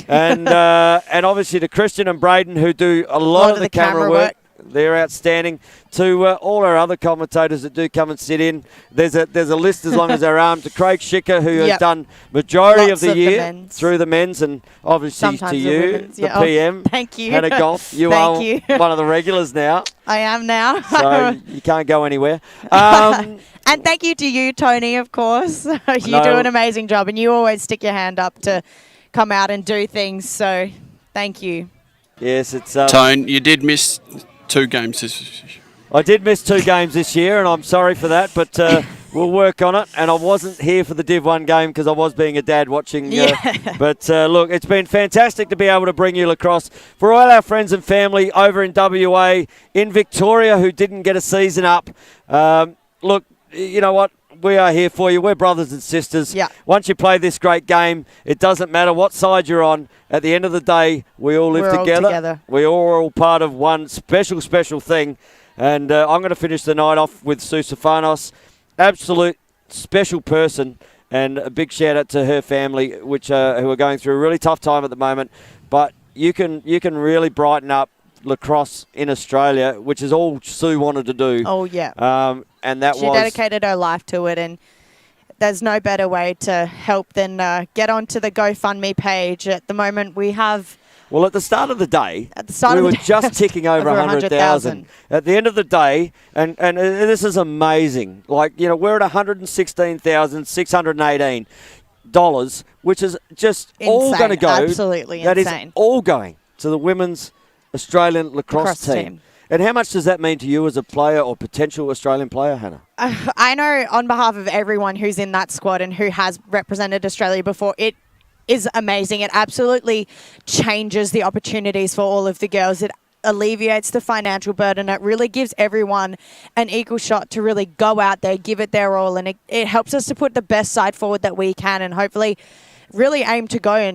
And obviously to Christian and Braden, who do a lot of the camera work. they're outstanding. To all our other commentators that do come and sit in, there's a list as long as our arm. To Craig Schicker, who has done majority Lots of the year men's. through the men's, and obviously Sometimes to the you, women's, the PM. Thank you. Hannah Goff, you Thank are you. one of the regulars now. I am now. So you can't go anywhere. And thank you to you, Tony, of course. You do an amazing job, and you always stick your hand up to come out and do things. So thank you. Yes, it's... Tone, you did miss 2 games this year. I did miss 2 games this year, and I'm sorry for that, but we'll work on it. And I wasn't here for the Div 1 game because I was being a dad watching. But look, it's been fantastic to be able to bring you lacrosse. For all our friends and family over in WA, in Victoria, who didn't get a season up, look, you know what? We are here for you. We're brothers and sisters. Yeah. Once you play this great game, it doesn't matter what side you're on. At the end of the day, we all live We're all together. We're all part of one special, special thing. And I'm going to finish the night off with Sue Stefanos. Absolute special person. And a big shout out to her family, which who are going through a really tough time at the moment. But you can really brighten up lacrosse in Australia, which is all Sue wanted to do. Oh, yeah. And that She dedicated her life to it, and there's no better way to help than get onto the GoFundMe page. At the moment, we have... Well, at the start of the day, we were just ticking over 100,000. At the end of the day, and this is amazing, like, you know, we're at $116,618, which is just all going to go. Absolutely that insane. Is all going to the women's Australian lacrosse team. And how much does that mean to you as a player or potential Australian player, Hannah? I know on behalf of everyone who's in that squad and who has represented Australia before, it is amazing. It absolutely changes the opportunities for all of the girls. It alleviates the financial burden. It really gives everyone an equal shot to really go out there, give it their all, and it helps us to put the best side forward that we can, and hopefully really aim to go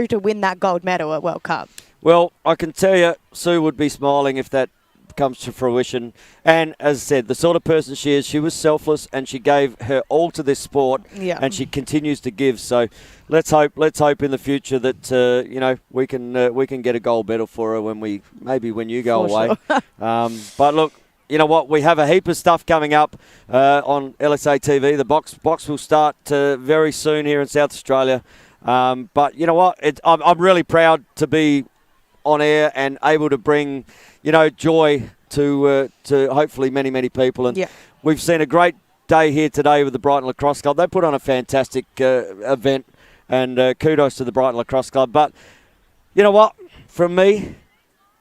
to win that gold medal at World Cup. Well, I can tell you, Sue would be smiling if that comes to fruition. And as I said, the sort of person she is, she was selfless and she gave her all to this sport, and she continues to give. So let's hope in the future that you know, we can get a gold medal for her when you go for away. Sure. But look, you know what? We have a heap of stuff coming up on LSA TV. The box will start very soon here in South Australia. But you know what? I'm really proud to be on air and able to bring, you know, joy to hopefully many, many people. And we've seen a great day here today with the Brighton Lacrosse Club. They put on a fantastic event, and kudos to the Brighton Lacrosse Club. But you know what? From me,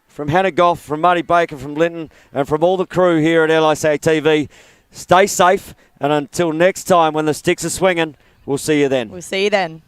from Hannah Goff, from Marty Baker, from Linton, and from all the crew here at LSA TV, stay safe. And until next time when the sticks are swinging, we'll see you then. We'll see you then.